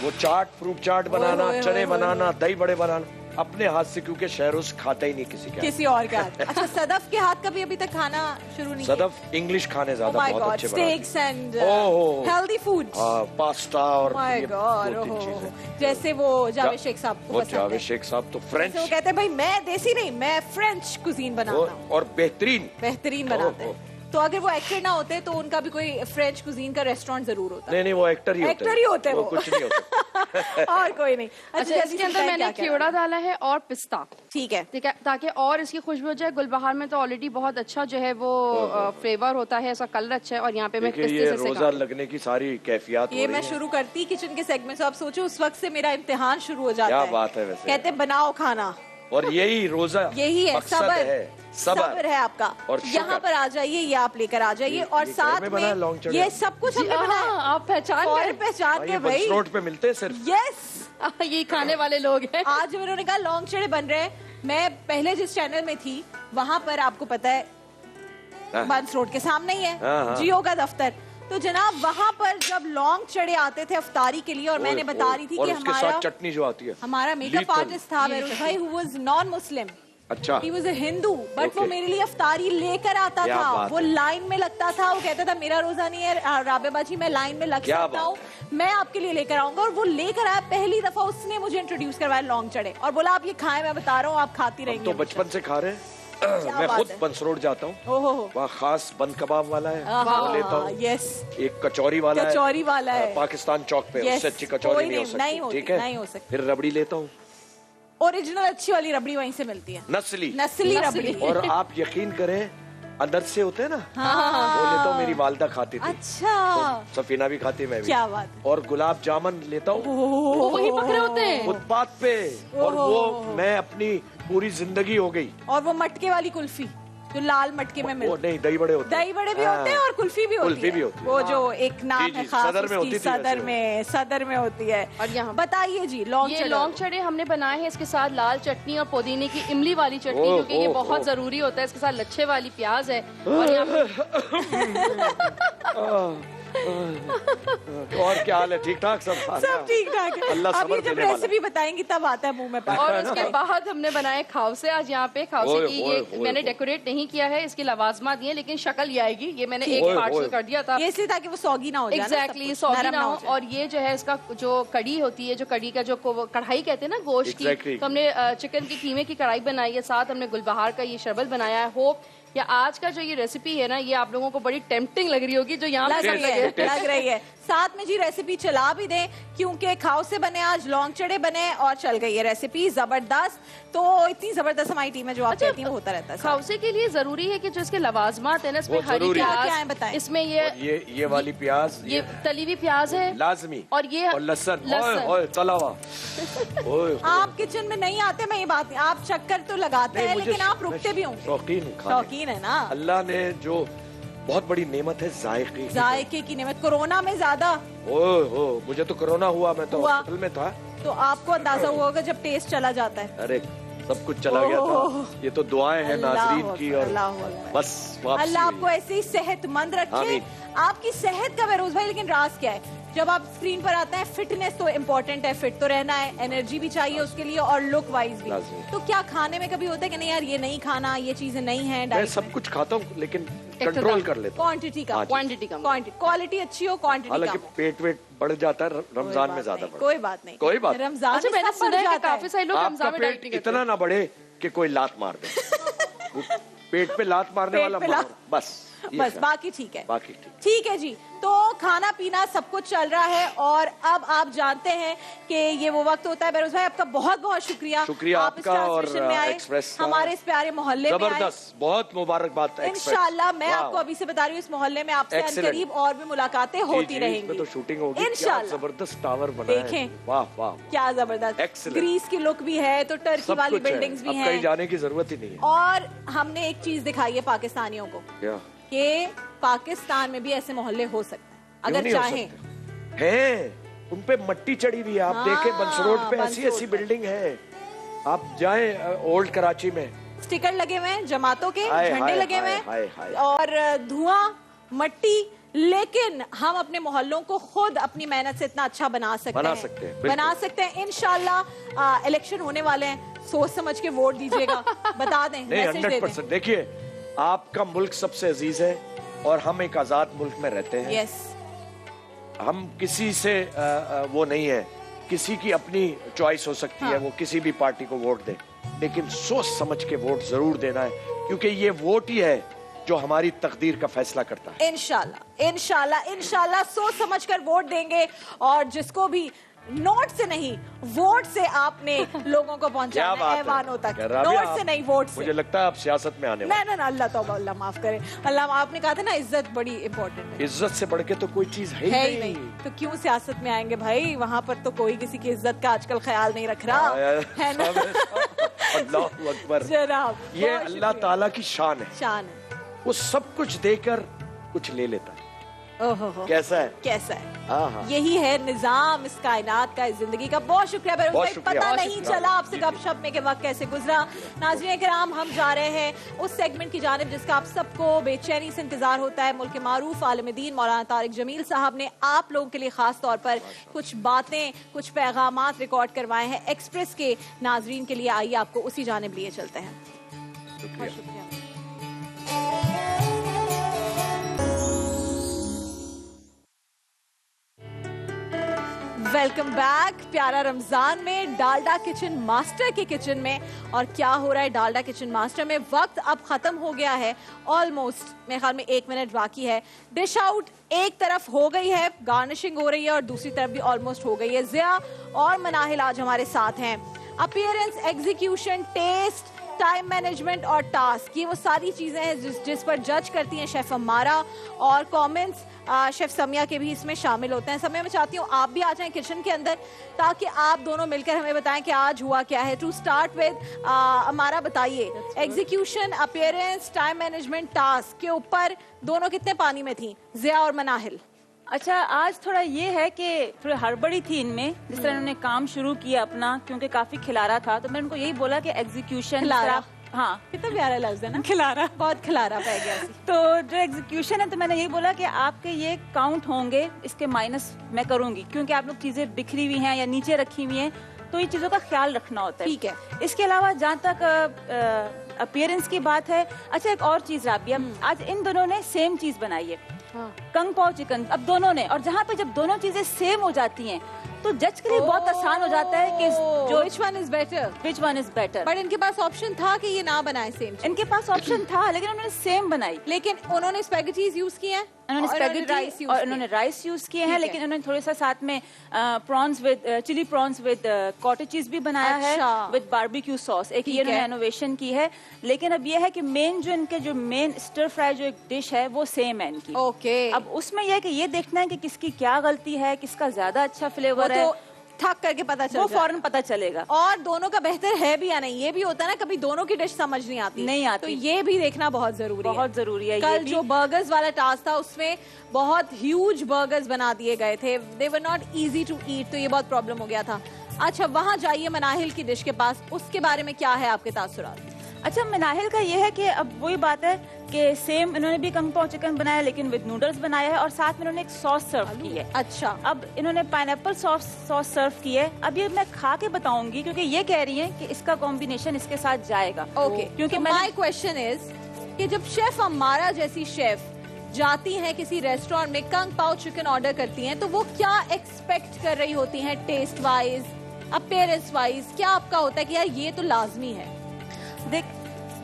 वो चाट, फ्रूट चाट बनाना, ओए, चने ओए, बनाना, दही बड़े बनाना अपने हाथ से, क्योंकि शहरोज खाता ही नहीं किसी के हाथ। किसी और के हाथ। अच्छा, सदफ के हाथ का भी अभी तक खाना शुरू नहीं सदफ इंग्लिश खाने ज्यादा बहुत अच्छे बनाती stakes and oh. Healthy food. हाँ, पास्ता और माय ये गॉड, 2-3 चीजें। जैसे वो जावेद शेख साहब को वो पसंद जावेद है। शेख साहब तो जैसे फ्रेंच वो कहते हैं भाई मैं देसी नहीं, मैं फ्रेंच कुजीन बनाता हूँ, और बेहतरीन। बेहतरीन बनाते हैं। तो अगर वो एक्टर ना होते तो उनका भी कोई फ्रेंच कुजीन का रेस्टोरेंट जरूर होता। नहीं वो एक्टर ही होते एक्टर ही होते वो वो। कुछ नहीं होता। और कोई नहीं। अच्छा, जल्दी इसके से अंदर बताएं मैंने क्या-क्या कीड़ा डाला है और पिस्ता, ठीक है। ठीक है, ताकि और इसकी खुशबू हो जाए। गुलबहार में तो ऑलरेडी बहुत अच्छा जो है वो फ्लेवर होता है, इसका कलर अच्छा है, और यहाँ पे मैं देखिए पिस्ते ये से रोजा सिखा लगने की सारी कैफियत ये मैं शुरू करती किचन के सेगमेंट से। आप सोचो उस वक्त से मेरा इम्तिहान शुरू हो जाता क्या है। बात है वैसे। कहते हैं बनाओ खाना, और यही रोजा यही है, मकसद सबर है, सबर है आपका। और यहाँ पर आ जाइए, ये आप लेकर आ जाइए, और ये घर साथ में बना है लौंग में चढ़े? ये सब कुछ हमने बनाया। हाँ, आप पहचान और गए। पहचान के भाई, रोड पे मिलते हैं सिर्फ। यस, ये खाने वाले लोग हैं। आज जब इन्होंने कहा लौंग चढ़े बन रहे हैं, मैं पहले जिस चैनल में थी वहां पर आपको पता है हाँ। बंस रोड के सामने ही है हाँ। जियो का दफ्तर। तो जनाब वहां पर जब लौंग चढ़े आते थे अफ्तारी के लिए, और मैंने बता रही थी और कि उसके हमारा साथ चटनी जो आती है, हमारा मेकअप Lethal। आर्टिस्ट था मेरुज भाई, हु वाज नॉन मुस्लिम, अच्छा he was a Hindu, but वो Okay। मेरे लिए अफ्तारी लेकर आता क्या था। बात वो है। लाइन में लगता था, वो कहता था मेरा रोजा नहीं है राबे बाजी, मैं लाइन में लग क्या सकता बात हूँ, मैं आपके लिए लेकर आऊंगा। और वो लेकर आया, पहली दफा उसने मुझे इंट्रोड्यूस करवाया लौंग चढ़े, और बोला आप ये खाएं, मैं बता रहा हूँ आप खाती हम रहेंगी। तो बचपन से खा रहे हैं। मैं बात खुद है। बंस रोड जाता हूँ, ओहो, वहाँ खास बंद कबाब वाला है, वो लेता हूँ। यस, एक कचौरी वाला है, कचौरी वाला है। पाकिस्तान चौक पे, Yes, उससे अच्छी कचौरी कोई नहीं हो नहीं सकती, होती, ठीक है? नहीं हो सकती। फिर रबड़ी लेता हूँ, ओरिजिनल अच्छी वाली रबड़ी वहीं से मिलती है, नस्ली। नस्ली रबड़ी। और आप यकीन करें, अंदर से होते हैं ना, वो लेता हूँ, मेरी वालदा खाती थी, अच्छा, सफीना भी खाती, मैं भी। क्या बात है। और गुलाब जामुन लेता हूँ वो वही पकड़े होते हैं। फुटपाथ पे, और वो मैं अपनी पूरी जिंदगी हो गई। और वो मटके वाली कुल्फी जो लाल मटके में वो मिलती, नहीं, दही बड़े होते हैं। दही बड़े भी हाँ। होते हैं और कुल्फी भी होती कुल्फी है। भी होती है। वो जो एक नाम जी, है जी, खास सदर में उसकी, होती थी सदर वैसे। सदर में होती है। और यहाँ बताइए जी, लौंग ये चढ़े लौंग चढ़े हमने बनाए हैं, इसके साथ लाल चटनी और पुदीने की इमली वाली चटनी, ओह, क्योंकि ये ओह, बहुत ओह। जरूरी होता है। इसके साथ लच्छे वाली प्याज है, और यहाँ और क्या हाल है? ठीक ठाक सब? सब ठीक ठाक है। अल्लाह अब ये सबर जब देने वाला। रेसिपी बताएंगी तब आता है मुंह में पानी। और उसके बाद हमने बनाए खाउसे। आज यहाँ पे खाउसे ओए, की ओए, ये ओए, मैंने ओए। डेकोरेट नहीं किया है, इसकी लवाजमा दी है, लेकिन शक्ल ये आएगी। ये मैंने एक ओए, पार्सल ओए। कर दिया था ये इसलिए ताकि वो सौगी ना हो जाए ना, सब एग्जैक्टली, कुछ सौगी नरम ना हो। जाए। और ये जो है इसका जो कड़ी होती है, जो कड़ी का जो कढ़ाई कहते हैं ना गोश्त की, Exactly। तो हमने चिकन की कीमे की कढ़ाई बनाई है, साथ हमने गुलबहार का ये शरबत बनाया है। होप या आज का जो ये रेसिपी है ना, ये आप लोगों को बड़ी टेम्पटिंग लग रही होगी, जो यहाँ पे लग सब रही है, लगे। लग रही है। साथ में जी रेसिपी चला भी दें, क्योंकि खाओ से बने आज लौंग चढ़े बने और चल गई है रेसिपी जबरदस्त। तो इतनी जबरदस्त हमारी टीम है, जो आप कहती हैं वो होता रहता है। खाउसे के लिए जरूरी है कि जो इसके लवाजमात है ना, इसमें वो हरी जरूरी है। क्या है प्याज, बताएं? इसमें ये वाली प्याज, ये तली हुई प्याज है, लाजमी, और ये और लहसुन, लहसुन। ओए तला हुआ। ओए, आप किचन में नहीं आते, मैं ये बात नहीं, आप चक्कर तो लगाते हैं, मुझे- लेकिन आप रुकते भी होंगे। शौकीन हूँ खाने। शौकीन है ना। अल्लाह ने जो बहुत बड़ी नेमत है, जायके की। जायके की नेमत, कोरोना में ज्यादा ओए हो, मुझे तो कोरोना हुआ, मैं तो हुआ। हॉस्पिटल में था। तो आपको अंदाजा हुआ होगा जब टेस्ट चला जाता है। अरे सब कुछ चला गया था। ये तो दुआएं हैं अल्लाह नाजरीन हू की, अकबर, और अल्लाह हू अकबर। बस वापसी अल्लाह हुई। आपको ऐसे ही सेहतमंद रखे। आमीन। आपकी सेहत का बेरोज भाई, लेकिन राज क्या है? जब आप स्क्रीन पर आते हैं, फिटनेस तो इम्पोर्टेंट है, फिट तो रहना है, एनर्जी भी चाहिए उसके लिए, और लुक वाइज भी। लाज़मी। तो क्या खाने में कभी होता है कि नहीं यार ये नहीं खाना, ये चीजें नहीं है मैं डाइट सब कुछ खाता हूँ, लेकिन कंट्रोल कर लेता हूँ। क्वांटिटी का, हाँ जी। क्वांटिटी कम। क्वालिटी अच्छी हो, क्वांटिटी हालांकि कम हो। पेट वेट बढ़ जाता है, रमजान में ज्यादा बढ़ता कोई बात नहीं, कोई बात। रमजान अच्छा, में मैंने सब बढ़ सुना है कि जाता है। काफी सारे लोग आपका रमजान में डाइट पेट नहीं करते। इतना ना बढ़े कि कोई लात मार दे। वो पेट पे लात मारने पेट वाला पे लात- मारो, बस बस बाकी ठीक है, बाकी ठीक। ठीक है जी। तो खाना पीना सब कुछ चल रहा है और अब आप जानते हैं कि ये वो वक्त होता है। बेरोज भाई आपका बहुत बहुत शुक्रिया, शुक्रिया आप इस आपका और ट्रांसमिशन में आए, एक्सप्रेस का। हमारे इस प्यारे मोहल्ले में आए। जबरदस्त, बहुत मुबारकबाद इंशाल्लाह मैं आपको अभी से बता रही हूँ इस मोहल्ले में आपसे अनकरीब और भी मुलाकातें होती रहेंगी। तो शूटिंग होगी, इंशाल्लाह। जबरदस्त टावर बना है, देखें वाह वाह, क्या जबरदस्त, ग्रीस की लुक भी है तो टर्की वाली बिल्डिंग्स भी हैं, कहीं जाने की जरूरत ही नहीं है। और हमने एक चीज दिखाई है पाकिस्तानियों को कि पाकिस्तान में भी ऐसे मोहल्ले हो सकते हैं अगर चाहें। हैं, उन पे मट्टी चढ़ी हुई है, आप देखें बंस रोड पे ऐसी बिल्डिंग है, आप जाएं ओल्ड कराची में, स्टिकर लगे हुए हैं जमातों के, झंडे लगे हुए हैं और धुआं मट्टी, लेकिन हम अपने मोहल्लों को खुद अपनी मेहनत से इतना अच्छा बना सकते हैं। इंशाल्लाह इलेक्शन होने वाले हैं, सोच समझ के वोट दीजिएगा, बता दें, मैसेज दे दें। देखिए आपका मुल्क सबसे अजीज है और हम एक आजाद मुल्क में रहते हैं। यस, हम किसी से वो नहीं है, किसी की अपनी चॉइस हो सकती है, वो किसी भी पार्टी को वोट दे, लेकिन सोच समझ के वोट जरूर देना है, क्योंकि ये वोट ही है जो हमारी तकदीर का फैसला करता है। इंशाल्लाह इंशाल्लाह इंशाल्लाह सोच समझ कर वोट देंगे और जिसको भी नोट से नहीं वोट से आपने लोगों को पहुंचाना है ऐवानों तक, नोट से नहीं वोट से। मुझे लगता है आप सियासत में आने वाले। ना अल्लाह तौबा, अल्लाह माफ करे, अल्लाह, आपने कहा था ना इज्जत बड़ी इंपॉर्टेंट है, इज्जत से बढ़ के तो कोई चीज है ही नहीं। तो क्यों सियासत में आएंगे भाई, वहाँ पर तो कोई किसी की इज्जत का आजकल ख्याल नहीं रख रहा है ना। अल्लाहू अकबर जनाब, ये अल्लाह ताला की शान है, वो सब कुछ देकर कुछ ले लेता है। ओहो, कैसा है यही है निजाम इस कायनात का, इस जिंदगी का। बहुत शुक्रिया भाई, पता नहीं चला आपसे गपशप में के वक्त कैसे गुजरा। नाज़रीन किराम, हम जा रहे हैं उस सेगमेंट की जानिब जिसका आप सबको बेचैनी से इंतजार होता है। मुल्क के मारूफ आलिम दीन मौलाना तारिक जमील साहब ने आप लोगों के लिए खास तौर पर कुछ बातें, कुछ पैगामात रिकॉर्ड करवाए हैं एक्सप्रेस के नाजरीन के लिए। आइए आपको उसी जानिब लिए चलते हैं। शुक्रिया। वेलकम बैक प्यारा रमजान में डालडा किचन मास्टर के किचन में। और क्या हो रहा है डालडा किचन मास्टर में, वक्त अब खत्म हो गया है, ऑलमोस्ट मेरे ख्याल में 1 मिनट बाकी है। डिश आउट एक तरफ हो गई है, गार्निशिंग हो रही है और दूसरी तरफ भी ऑलमोस्ट हो गई है। जिया और मनाहिल आज हमारे साथ हैं। Appearance, execution, taste, time management और टास्क, ये वो सारी चीजें हैं जिस पर जज करती हैं शेफ अम्मारा, और कमेंट्स शेफ समिया के भी इसमें शामिल होते हैं। समय मैं चाहती हूँ आप भी आ जाएं किचन के अंदर ताकि आप दोनों मिलकर हमें बताएं कि आज हुआ क्या है। टू स्टार्ट विद अम्मारा, बताइए execution, appearance, time management, task के ऊपर दोनों कितने पानी में थी, जिया और मनाहिल? अच्छा, आज थोड़ा ये है कि थोड़ी हड़बड़ी थी इनमें, जिस तरह उन्होंने काम शुरू किया अपना, क्योंकि काफी खिलारा था, तो मैंने उनको यही बोला कि एग्जीक्यूशन, हाँ कितना प्यारा लफ्ज है ना, खिलारा, बहुत खिलारा पै गया। तो जो एग्जीक्यूशन है, तो मैंने यही बोला कि आपके ये काउंट होंगे, इसके माइनस मैं करूंगी, क्योंकि आप लोग चीजें बिखरी हुई हैं या नीचे रखी हुई हैं, तो ये चीजों का ख्याल रखना होता है। ठीक है। इसके अलावा जहाँ तक अपीयरेंस की बात है, अच्छा एक और चीज राबिया, आज इन दोनों ने सेम चीज बनाई है, कंग पाओ चिकन, अब दोनों ने, और जहाँ पे जब दोनों चीजें सेम हो जाती हैं तो जज के लिए बहुत आसान हो जाता है कि जो which one is better। But इनके पास ऑप्शन था कि ये ना बनाए सेम, इनके पास ऑप्शन था लेकिन उन्होंने सेम बनाई, लेकिन उन्होंने स्पैगेटीज यूज किए हैं, उन्होंने राइस यूज किए हैं, लेकिन उन्होंने थोड़ा सा साथ में prawns with chilli prawns with cottage cheese भी बनाया है विद बारबेक्यू सॉस, एक ये उन्होंने इनोवेशन की है। लेकिन अब ये है कि मेन जो इनके जो मेन स्टर फ्राई जो एक डिश है वो सेम है इनकी। ओके, अब उसमें यह है कि ये देखना है कि किसकी क्या गलती है, किसका ज्यादा अच्छा फ्लेवर है, तो ठक करके पता चल, वो फौरन पता चलेगा। और दोनों का बेहतर है भी या नहीं, ये भी होता है ना, कभी दोनों की डिश समझ नहीं आती, तो ये भी देखना बहुत जरूरी है। कल जो बर्गर्स वाला टास्क था उसमें बहुत ह्यूज बर्गर्स बना दिए गए थे, they were not easy to eat, तो ये बहुत प्रॉब्लम हो गया था। अच्छा, वहाँ जाइए मनाहिल की डिश के पास, उसके बारे में क्या है आपके तासुरात? अच्छा, मनाहिल का ये है कि अब वही बात है कि सेम इन्होंने भी कंग पाओ चिकन बनाया लेकिन विद नूडल्स बनाया है, और साथ में इन्होंने एक सॉस सर्व की है। अच्छा, अब इन्होंने पाइनएप्पल सॉस सर्व की है। अब ये मैं खा के बताऊंगी क्योंकि ये कह रही हैं कि इसका कॉम्बिनेशन इसके साथ जाएगा। ओके, क्योंकि माय क्वेश्चन इज कि जब शेफ अम्मारा जैसी शेफ जाती हैं किसी रेस्टोरेंट में, कंग पाओ चिकन ऑर्डर करती हैं, तो वो क्या एक्सपेक्ट कर रही होती हैं टेस्ट वाइज, अपीयरेंस वाइज? क्या आपका होता है कि यार ये तो लाजमी है? देख,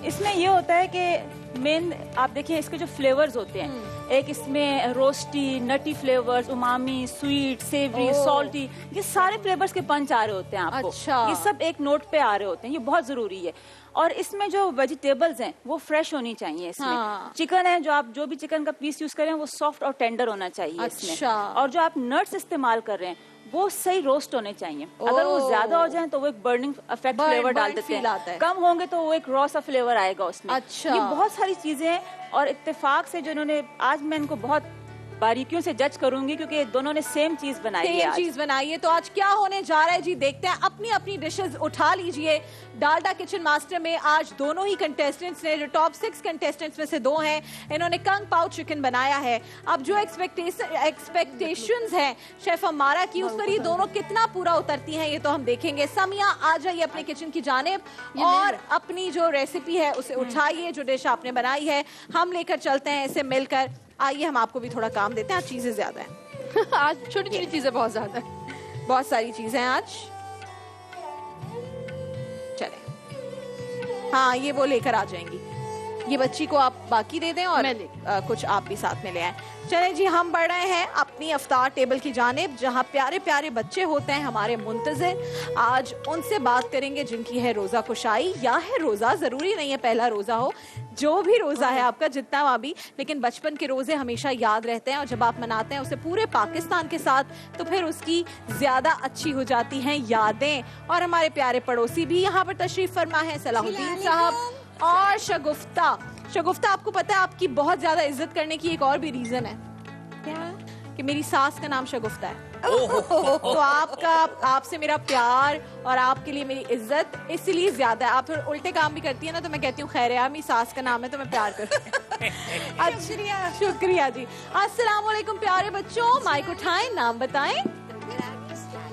इसमें ये होता है कि मेन आप देखिए इसके जो फ्लेवर्स होते हैं, एक इसमें roasty, nutty flavours, umami, sweet, savoury, salty, ये सारे फ्लेवर्स के पंच आ रहे होते हैं आपको। अच्छा। ये सब एक नोट पे आ रहे होते हैं, ये बहुत जरूरी है। और इसमें जो वेजिटेबल्स हैं वो फ्रेश होनी चाहिए इसमें। हाँ। चिकन है, जो आप जो भी चिकन का पीस यूज करें वो सॉफ्ट और टेंडर होना चाहिए इसमें। अच्छा। और जो आप नट्स इस्तेमाल कर रहे हैं वो सही रोस्ट होने चाहिए। अगर वो ज्यादा हो जाए तो वो एक बर्निंग इफेक्ट फ्लेवर डाल देते हैं, कम होंगे तो वो एक रॉ सा फ्लेवर आएगा उसमें। अच्छा। ये बहुत सारी चीजें हैं और इत्तेफाक से जो इन्होंने, आज मैं इनको बहुत बारीकियों से जज करूंगी क्योंकि दोनों ने सेम चीज बनाई है। सेम चीज बनाई है। तो आज क्या होने जा रहा है जी, देखते हैं। अपनी अपनी डिशेस उठा लीजिए। डालडा किचन मास्टर में आज दोनों ही कंटेस्टेंट्स ने, जो टॉप 6 कंटेस्टेंट्स में से 2 हैं, इन्होंने कंग पाओ चिकन बनाया है। अब जो एक्सपेक्टेशंस हैं शेफ अमारा की, उस पर ये दोनों कितना पूरा उतरती हैं ये तो हम देखेंगे। समिया आ जाइए अपने किचन की जानिब और अपनी जो रेसिपी है उसे उठाइए, जो डिश आपने बनाई है हम लेकर चलते हैं इसे मिलकर। आइए हम आपको भी थोड़ा काम देते हैं, आज चीजें ज्यादा हैं। आज छोटी छोटी चीजें बहुत ज्यादा है, बहुत सारी चीजें हैं आज। चले, हाँ ये वो लेकर आ जाएंगी। ये बच्ची को आप बाकी दे दें और कुछ आप भी साथ में ले आए। चले जी, हम बढ़ रहे हैं अपनी अफ्तार टेबल की जानिब, जहां प्यारे प्यारे बच्चे होते हैं हमारे मुंतजिर। आज उनसे बात करेंगे जिनकी है रोजा कुशाई, या है रोजा, जरूरी नहीं है पहला रोजा हो, जो भी रोजा है आपका, जितना वहाँ भी, लेकिन बचपन के रोजे हमेशा याद रहते हैं और जब आप मनाते हैं उसे पूरे पाकिस्तान के साथ तो फिर उसकी ज्यादा अच्छी हो जाती हैं यादें। और हमारे प्यारे पड़ोसी भी यहाँ पर तशरीफ फरमा है, सलाहुद्दीन साहब और शगुफ्ता। शगुफ्ता, आपको पता है आपकी बहुत ज्यादा इज्जत करने की एक और भी रीजन है क्या, कि मेरी सास का नाम शगुफ्ता है। तो आपसे मेरा प्यार और आपके लिए मेरी इज्जत इसलिए ज्यादा है। आप थोड़े उल्टे काम भी करती है ना तो मैं कहती हूँ खैर यार मेरी सास का नाम है तो मैं प्यार करती हूँ। शुक्रिया जी। अस्सलाम वालेकुम प्यारे बच्चों, माइक उठाएं, नाम बताएं।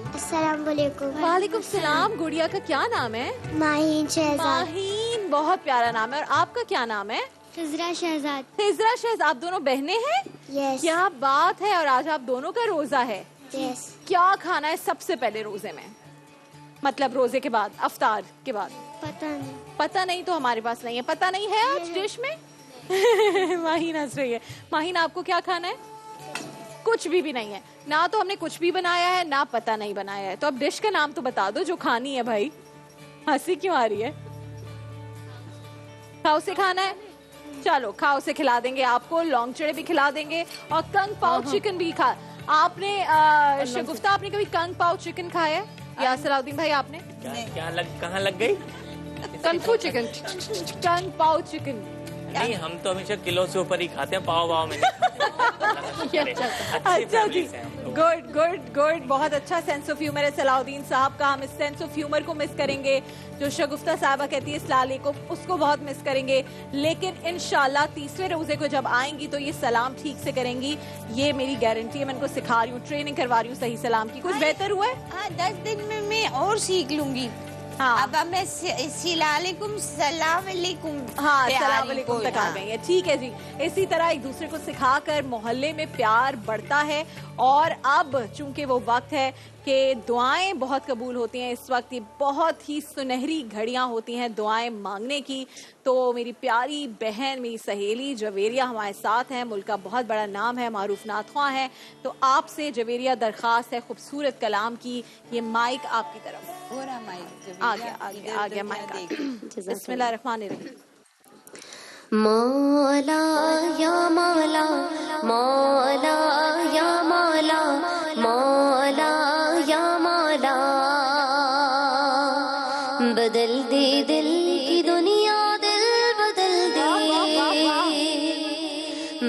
अस्सलाम वालेकुम। वालेकुम सलाम। गुड़िया का क्या नाम है? माहीन शहजाद। माहीन, बहुत प्यारा नाम है। और आपका क्या नाम है? हिजरा शहजाद। हिजरा शहजाद। आप दोनों बहनें हैं? यस। क्या बात है। और आज आप दोनों का रोजा है? यस। क्या खाना है सबसे पहले रोजे में, मतलब रोजे के बाद, अफ्तार के बाद? पता नहीं। पता नहीं तो हमारे पास नहीं है। पता नहीं है आज डिश में? माहीन हंस रही है। माहीन, आपको क्या खाना है? कुछ भी नहीं है ना, तो हमने कुछ भी बनाया है ना पता नहीं बनाया है। तो अब डिश का नाम तो बता दो जो खानी है भाई। हंसी क्यों आ रही है? खाओ से खाना है, चलो खाओ से खिला देंगे आपको, लौंग चड़े भी खिला देंगे और कंग पाओ चिकन भी खा। आपने शगुफ्ता, आपने कभी कंग पाओ चिकन खाया है? या सलाउद्दीन भाई आपने? कहाँ लग गई? कंफू चिकन। कंग पाओ चिकन नहीं, हम तो हमेशा किलो से ऊपर ही खाते हैं, पाव में। अच्छा जी, गुड गुड गुड, बहुत अच्छा सेंस ऑफ ह्यूमर है सलाउद्दीन साहब का। हम इस सेंस ऑफ ह्यूमर को मिस करेंगे, जो शगुफ्ता साहबा कहती है सलाले को, उसको बहुत मिस करेंगे। लेकिन इंशाल्लाह तीसरे रोजे को जब आएंगी तो ये सलाम ठीक से करेंगी, ये मेरी गारंटी है। मैं इनको सिखा रही हूँ, ट्रेनिंग करवा रही हूँ सही सलाम की। कुछ बेहतर हुआ है? हाँ, 10 दिन में मैं और सीख लूंगी। हाँ, अब मैं सलाम सलाम हाँ सलाम वालेकुम तक आ गई है। ठीक है जी, इसी तरह एक दूसरे को सिखाकर मोहल्ले में प्यार बढ़ता है। और अब चूंकि वो वक्त है कि दुआएं बहुत कबूल होती हैं, इस वक्त ये बहुत ही सुनहरी घड़ियां होती हैं दुआएं मांगने की। तो मेरी प्यारी बहन, मेरी सहेली जवेरिया हमारे साथ हैं। मुल्क का बहुत बड़ा नाम है, मारूफ नाथवा है। तो आपसे जवेरिया दरख्वास्त है खूबसूरत कलाम की, ये माइक आपकी तरफ। पूरा माइक आ गया माइक। बिस्मिल्लाहिर्रहमानिर्रहीम। मौला या मौला, मौला या मौला, मौला या मौला, बदल दे दिल की दुनिया, दिल बदल दे,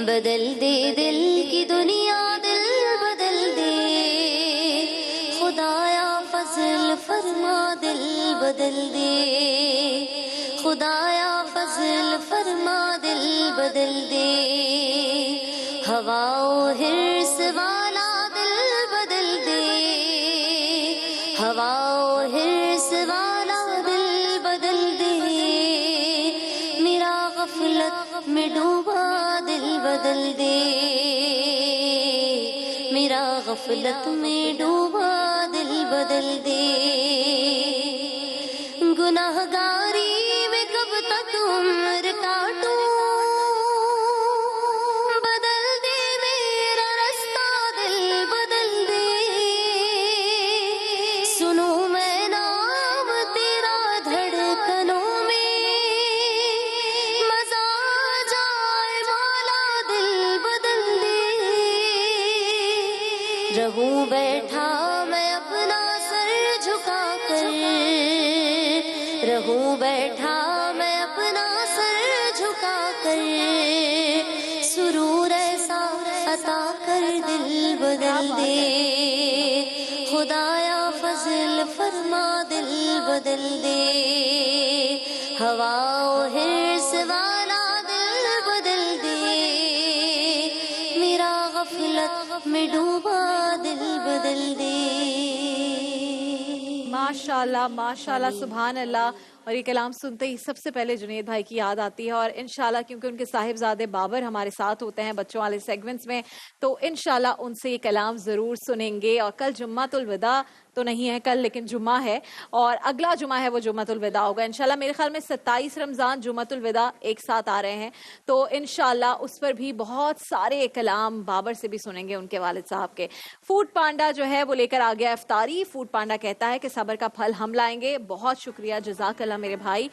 बदल दे दिल की दुनिया, दिल बदल दे, खुदाया फजल फरमा, दिल बदल दे, खुदाया फजल फरमा, दिल बदल दे, हवाओ हिर्स वाला दिल बदल दे, हवाओ हिर्स वाला दिल बदल दे, मेरा गफलत में डूबा दिल बदल दे, मेरा गफलत में डूबा दिल बदल दे, गुनाहगारी में कब तक उम्र काटूं, रहूं बैठा मैं अपना सर झुका कर, रहूं बैठा मैं अपना सर झुका कर, सुरूर ऐसा अता कर दिल बदल दे, खुदाया फजल फरमा दिल बदल दे, हवाओ हिर्स वाला दिल बदल दे, मेरा गफलत में डूबा दिल बदल दे। माशाल्लाह माशाल्लाह, सुभान अल्लाह। और ये कलाम सुनते ही सबसे पहले जुनैद भाई की याद आती है, और इंशाल्लाह क्योंकि उनके साहिबजादे बाबर हमारे साथ होते हैं बच्चों वाले सेगमेंट्स में, तो इंशाल्लाह उनसे ये कलाम ज़रूर सुनेंगे। और कल जुम्मातुल विदा तो नहीं है कल, लेकिन जुम्मा है, और अगला जुम्मा है वो जुम्मातुल विदा होगा इंशाल्लाह। मेरे ख्याल में 27 रमज़ान जुम्मातुल विदा एक साथ आ रहे हैं, तो इंशाल्लाह उस पर भी बहुत सारे कलाम बाबर से भी सुनेंगे, उनके वालिद साहब के। फूड पांडा जो है वो लेकर आ गया इफ्तारी। फूड पांडा कहता है कि सब्र का फल हम लाएंगे। बहुत शुक्रिया, जज़ाकल्लाह मेरे भाई।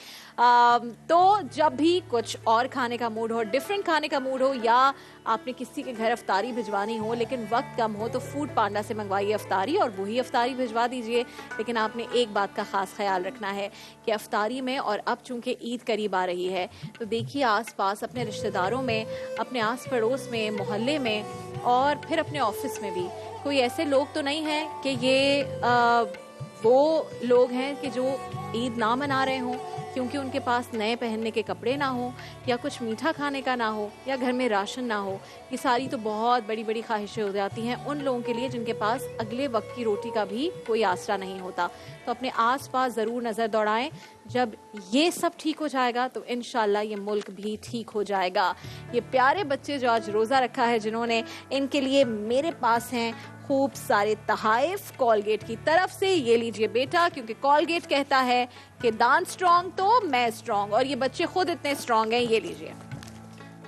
तो जब भी कुछ और खाने का मूड हो, डिफरेंट खाने का मूड हो, या आपने किसी के घर अफ्तारी भिजवानी हो लेकिन वक्त कम हो, तो फूड पांडा से मंगवाइए अफ्तारी और वही अफ्तारी भिजवा दीजिए। लेकिन आपने एक बात का खास ख्याल रखना है कि अफ्तारी में, और अब चूंकि ईद करीब आ रही है, तो देखिए आसपास अपने रिश्तेदारों में, अपने आस पड़ोस में, मोहल्ले में, और फिर अपने ऑफिस में भी कोई ऐसे लोग तो नहीं हैं कि ये वो लोग हैं कि जो ईद ना मना रहे हों क्योंकि उनके पास नए पहनने के कपड़े ना हो, या कुछ मीठा खाने का ना हो, या घर में राशन ना हो। ये सारी तो बहुत बड़ी बड़ी ख्वाहिशें हो जाती हैं उन लोगों के लिए जिनके पास अगले वक्त की रोटी का भी कोई आसरा नहीं होता। तो अपने आसपास ज़रूर नज़र दौड़ाएं। जब ये सब ठीक हो जाएगा तो इंशाल्लाह ये मुल्क भी ठीक हो जाएगा। ये प्यारे बच्चे जो आज रोज़ा रखा है जिन्होंने, इनके लिए मेरे पास हैं खूब सारे तहाइफ कॉलगेट की तरफ से। ये लीजिए बेटा, क्योंकि कॉलगेट कहता है कि दांत स्ट्रॉन्ग तो मैं स्ट्रॉन्ग, और ये बच्चे खुद इतने स्ट्रॉन्ग हैं। ये लीजिए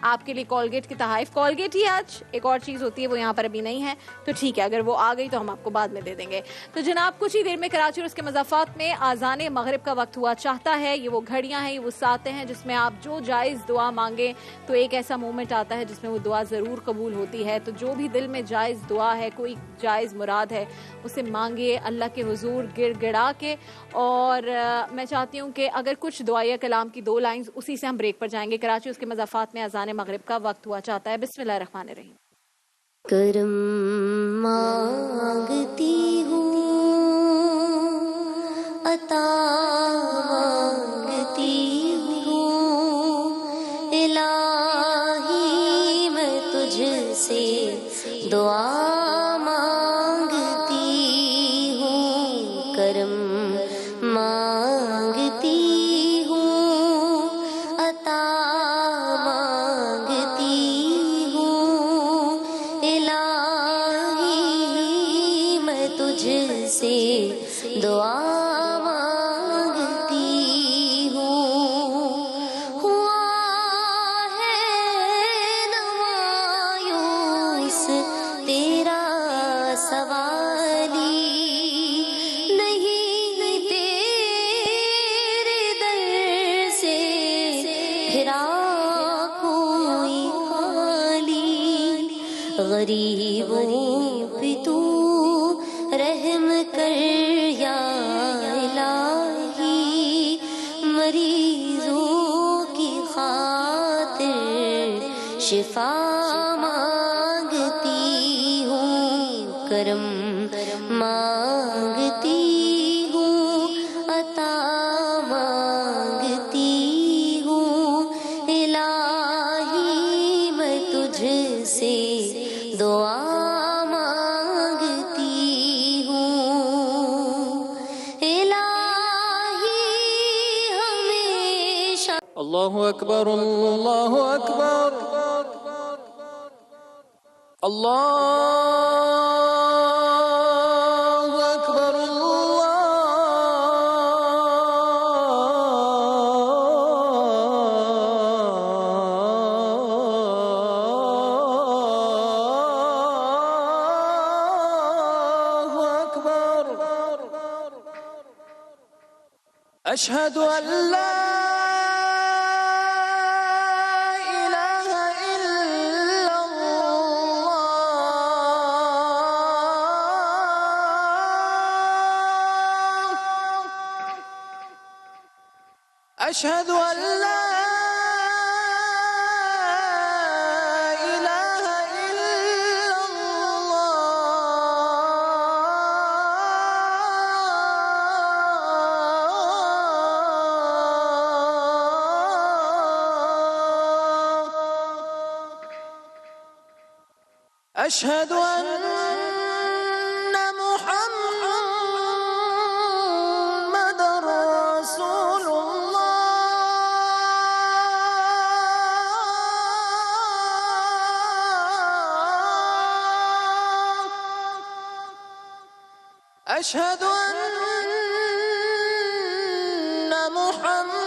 आपके लिए कॉलगेट की तहाइफ। कॉलगेट ही आज, एक और चीज़ होती है वो यहाँ पर अभी नहीं है, तो ठीक है, अगर वो आ गई तो हम आपको बाद में दे देंगे। तो जनाब कुछ ही देर में कराची और उसके मज़ाफ़ात में आज़ान मगरिब का वक्त हुआ चाहता है। ये वो घड़ियाँ हैं, ये वो सातें हैं जिसमें आप जो जायज़ दुआ मांगे तो एक ऐसा मोमेंट आता है जिसमें वो दुआ ज़रूर कबूल होती है। तो जो भी दिल में जायज़ दुआ है, कोई जायज़ मुराद है, उसे मांगिए अल्लाह के हुजूर गिड़गिड़ा के। और मैं चाहती हूँ कि अगर कुछ दुआया कलाम की 2 लाइन्स, उसी से हम ब्रेक पर जाएंगे। कराची उसके मज़ाफ़ात में आज़ान मगरिब का वक्त हुआ चाहता है। बिस्मिल्लाहिर्रहमानिर्रहीम। करम मांगती हूँ, अता मांगती हूँ, इलाही मैं तुझसे दुआ मांगती हूँ, करम मांगती हूँ, अता मांगती हूँ, इलाही मैं तुझसे दुआ मांगती हूँ। हुआ है न मायूस तेरा सवाली, नहीं तेरे दर से फिरा कोई खाली, गरीबों पे तू रहम कर या इलाही, मरीजों की खातिर शिफा मांगती हूँ, करम मांगती हूँ, अता मांगती हूँ, इलाही मैं तुझसे दुआ मांगती हूँ, इलाही हमेशा। अल्लाहु अकबर, अल्लाहु अकबर, अल्लाहु अकबर, अल्लाहु अकबर। अशहदु अल्ला इलाहा इल्लल्लाह, अशहदु अल्ला इलाहा इल्लल्लाह अशहदु अन्ना मुहम्मदर रसूलुल्लाह अशहदु अन्ना मुहम्मदर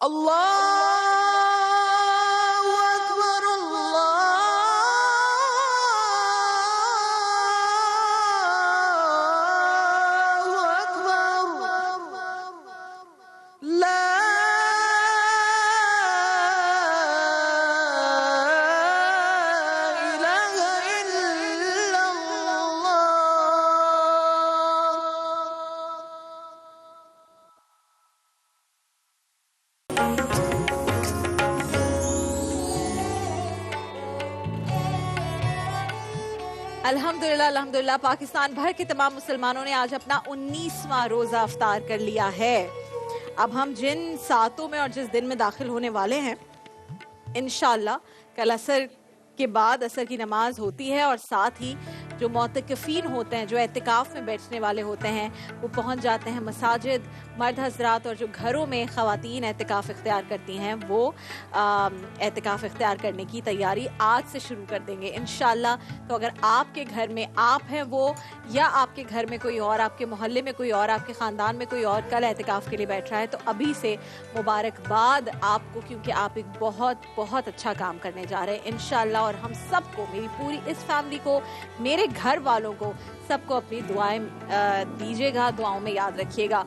अल्लाहु अकबर अल्लाहु अकबर ला इलाहा इल्लल्लाह अल्हम्दुलिल्लाह अल्हम्दुलिल्लाह पाकिस्तान भर के तमाम मुसलमानों ने आज अपना 19वां रोजा अफ्तार कर लिया है। अब हम जिन सातों में और जिस दिन में दाखिल होने वाले हैं, इंशाअल्लाह कल असर के बाद असर की नमाज होती है और साथ ही जो मोतकफीन होते हैं, जो एतिकाफ में बैठने वाले होते हैं, वो पहुंच जाते हैं मसाजिद। मर्द हजरात और जो घरों में ख़वातीन एतिकाफ इख्तियार करती हैं वो एतिकाफ इख्तियार करने की तैयारी आज से शुरू कर देंगे इंशाअल्लाह। तो अगर आपके घर में आप हैं वो, या आपके घर में कोई और, आपके मोहल्ले में कोई और, आपके ख़ानदान में कोई और कल एतिकाफ के लिए बैठ रहा है, तो अभी से मुबारकबाद आपको, क्योंकि आप एक बहुत बहुत अच्छा काम करने जा रहे हैं इंशाअल्लाह। और हम सबको, मेरी पूरी इस फैमिली को, मेरे घर वालों को, सबको अपनी दुआएं दीजिएगा, दुआओं में याद रखिएगा।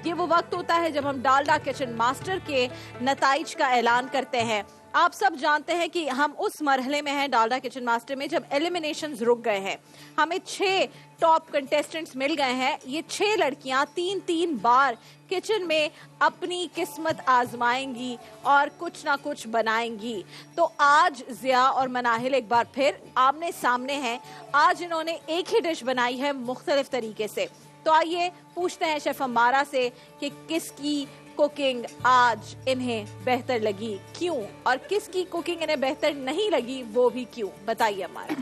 ये वो वक्त होता है जब हम डालडा किचन मास्टर के नताइज का ऐलान करते हैं। आप सब जानते हैं कि हम उस मरहले में हैं डालडा किचन मास्टर में जब एलिमिनेशंस रुक गए हैं। हमें 6 टॉप कंटेस्टेंट्स मिल गए हैं। ये 6 लड़कियां 3-3 बार किचन में अपनी किस्मत आजमाएंगी और कुछ ना कुछ बनाएंगी। तो आज जिया और मनाहिल एक बार फिर आमने सामने हैं। आज इन्होंने एक ही डिश बनाई है मुख्तलिफ तरीके से। तो आइए पूछते हैं शेफ अम्मारा से कि किसकी कुकिंग आज इन्हें बेहतर लगी, क्यों, और किसकी कुकिंग इन्हें बेहतर नहीं लगी, वो भी क्यों, बताइए अम्मारा।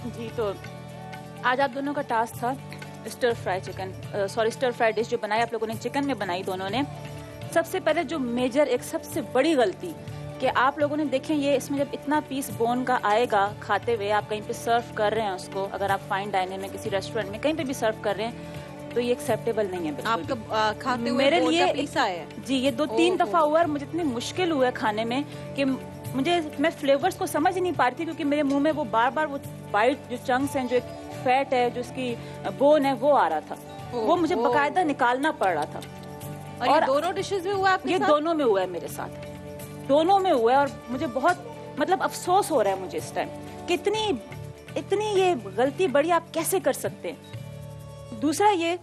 जी, तो आज आप दोनों का टास्क था stir fry chicken, stir fry dish जो बनाई आप लोगों ने चिकन में बनाई दोनों ने। सबसे पहले जो मेजर, एक सबसे बड़ी गलती कि आप लोगों ने देखें, ये इसमें जब इतना पीस बोन का आएगा खाते हुए, आप कहीं पे सर्व कर रहे हैं उसको, अगर आप फाइन डाइनिंग में किसी रेस्टोरेंट में कहीं पे भी सर्व कर रहे हैं, तो ये एक्सेप्टेबल नहीं है। आपका खाते हुए मेरे लिए पीसा है जी, ये 2-3 दफा हुआ और मुझे इतनी मुश्किल हुआ खाने में कि मैं फ्लेवर्स को समझ ही नहीं पा रही थी, क्योंकि मेरे मुंह में वो बार बार वो वाइट जो चंक्स हैं, जो एक फैट है, जो उसकी बोन है, वो आ रहा था। वो मुझे बकायदा निकालना पड़ रहा था। और ये दोनों डिशेस में हुआ है आपके ये साथ? दोनों में हुआ है मेरे साथ, दोनों में हुआ है। और मुझे बहुत मतलब अफसोस हो रहा है मुझे इस टाइम, कितनी इतनी ये गलती बड़ी आप कैसे कर सकते हैं। दूसरा ये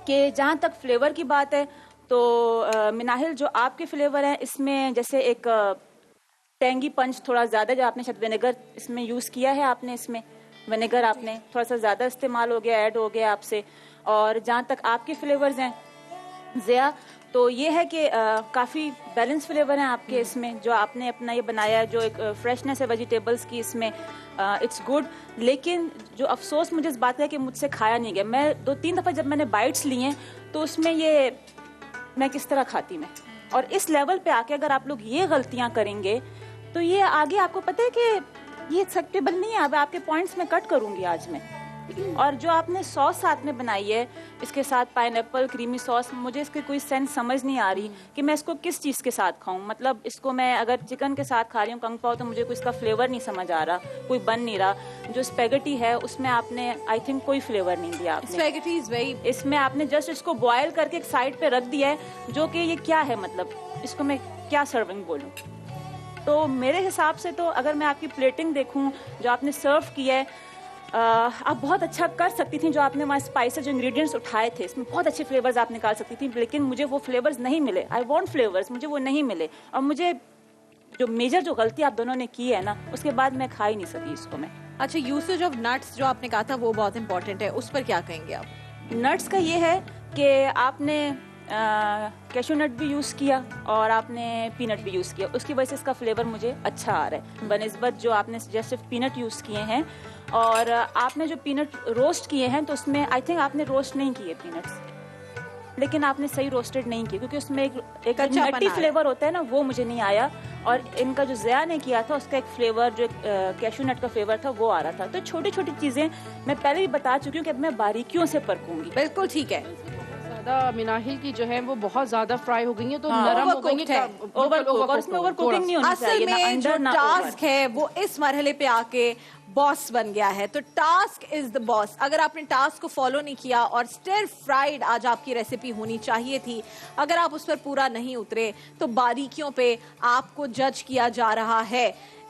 कि जहाँ तक फ्लेवर की बात है तो मिनाहिल जो आपके फ्लेवर हैं इसमें जैसे एक टेंगी पंच थोड़ा ज़्यादा, जो आपने शायद विनेगर इसमें यूज़ किया है, आपने इसमें विनेगर आपने थोड़ा सा ज़्यादा इस्तेमाल हो गया, ऐड हो गया आपसे। और जहाँ तक आपके फ्लेवर्स हैं ज़िया, तो ये है कि काफ़ी बैलेंस फ्लेवर हैं आपके इसमें, जो आपने अपना ये बनाया है, जो एक फ्रेशनेस है वेजिटेबल्स की इसमें, इट्स गुड। लेकिन जो अफसोस मुझे इस बात का है कि मुझसे खाया नहीं गया। मैं 2-3 दफ़ा जब मैंने बाइट्स लिए तो उसमें ये मैं किस तरह खाती मैं, और इस लेवल पे आके अगर आप लोग ये गलतियां करेंगे तो ये आगे आपको पता है कि ये एक्सेप्टेबल नहीं है। अब आपके पॉइंट्स में कट करूंगी आज मैं। और जो आपने सॉस साथ में बनाई है, इसके साथ पाइनएप्पल क्रीमी सॉस, मुझे इसकी कोई सेंस समझ नहीं आ रही कि मैं इसको किस चीज़ के साथ खाऊं। मतलब इसको मैं अगर चिकन के साथ खा रही हूँ कंग पाओ तो मुझे कोई इसका फ्लेवर नहीं समझ आ रहा, कोई बन नहीं रहा। जो स्पेगेटी है उसमें आपने आई थिंक कोई फ्लेवर नहीं दिया आपने। स्पेगेटी इज वेरी, इसमें आपने जस्ट इसको बॉयल करके एक साइड पे रख दिया है, जो कि ये क्या है, मतलब इसको मैं क्या सर्विंग बोलूँ। तो मेरे हिसाब से तो अगर मैं आपकी प्लेटिंग देखूं, जो आपने सर्व किया है, आप बहुत अच्छा कर सकती थी। जो आपने वहाँ स्पाइसेस जो इंग्रेडिएंट्स उठाए थे, इसमें बहुत अच्छे फ्लेवर्स आप निकाल सकती थी, लेकिन मुझे वो फ्लेवर्स नहीं मिले। आई वांट फ्लेवर्स, मुझे वो नहीं मिले। और मुझे जो मेजर जो गलती आप दोनों ने की है ना, उसके बाद मैं खा ही नहीं सकी इसको मैं। अच्छा, यूसेज ऑफ नट्स जो आपने कहा था वो बहुत इंपॉर्टेंट है, उस पर क्या कहेंगे आप? नट्स का ये है कि आपने कैशू नट भी यूज़ किया और आपने पीनट भी यूज़ किया, उसकी वजह से इसका फ्लेवर मुझे अच्छा आ रहा है बनिस्बत जो आपने जैसे पीनट यूज़ किए हैं। और आपने जो पीनट रोस्ट किए हैं तो उसमें आई थिंक आपने रोस्ट नहीं किए पीनट्स, लेकिन आपने सही रोस्टेड नहीं किए, क्योंकि उसमें एक अच्छा नट्टी फ्लेवर होता है ना, वो मुझे नहीं आया। और इनका जो ज़िया ने किया था उसका एक फ्लेवर जो कैशू नट का फ्लेवर था वो आ रहा था। तो छोटी छोटी चीज़ें मैं पहले भी बता चुकी हूँ कि अब मैं बारीकियों से परखूंगी। बिल्कुल ठीक है। मिनाहिल की जो है वो बहुत ज्यादा फ्राई हो गई है, तो नरम हो गई है, ओवर कुकिंग नहीं होनी चाहिए। असल में जो टास्क है वो इस मरहले पे आके बॉस बन गया है। तो टास्क इज द बॉस। अगर आपने टास्क को फॉलो नहीं किया, और स्टिर फ्राइड आज आपकी रेसिपी होनी चाहिए थी, अगर आप उस पर पूरा नहीं उतरे तो बारीकियों पे आपको जज किया जा रहा है।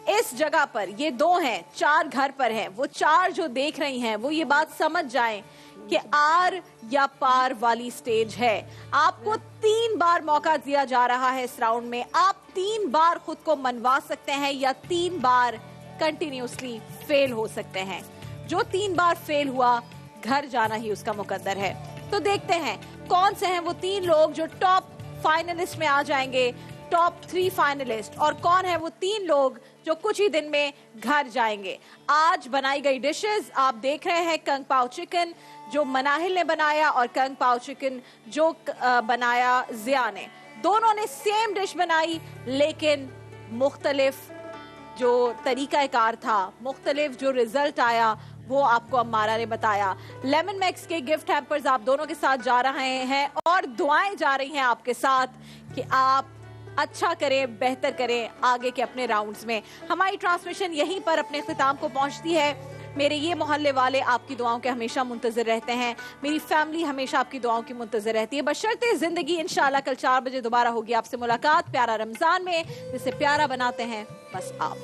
इस जगह पर ये 2 हैं, 4 घर पर हैं, वो 4 जो देख रही हैं वो ये बात समझ जाएं कि आर या पार वाली स्टेज है। आपको 3 बार मौका दिया जा रहा है इस राउंड में। आप 3 बार खुद को मनवा सकते हैं या 3 बार कंटिन्यूसली फेल हो सकते हैं। जो 3 बार फेल हुआ, घर जाना ही उसका मुकद्दर है। तो देखते हैं कौन से हैं वो 3 लोग जो टॉप फाइनलिस्ट में आ जाएंगे, टॉप 3 फाइनलिस्ट, और कौन है वो 3 लोग जो कुछ ही दिन में घर जाएंगे। आज बनाई गई डिशेस आप देख रहे हैं, कंग पाओ चिकन जो मनाहिल ने बनाया और कंग पाओ चिकन जो बनाया ज़िया ने। दोनों ने सेम डिश बनाई, लेकिन मुख्तलिफ जो तरीकाकार था, मुख्तलिफ जो रिजल्ट आया, वो आपको अम्मारा ने बताया। लेमन मैक्स के गिफ्ट हैम्पर्स आप दोनों के साथ जा रहे हैं, और दुआएं जा रही हैं आपके साथ कि आप अच्छा करें, बेहतर करें आगे के अपने राउंड्स में। हमारी ट्रांसमिशन यहीं पर अपने इख्तिताम को पहुंचती है। मेरे ये मोहल्ले वाले आपकी दुआओं के हमेशा मुंतज़िर रहते हैं, मेरी फैमिली हमेशा आपकी दुआओं की मुंतज़िर रहती है। बशर्ते जिंदगी। इंशाल्लाह कल 4 बजे दोबारा होगी आपसे मुलाकात प्यारा रमजान में, जिसे प्यारा बनाते हैं बस आप।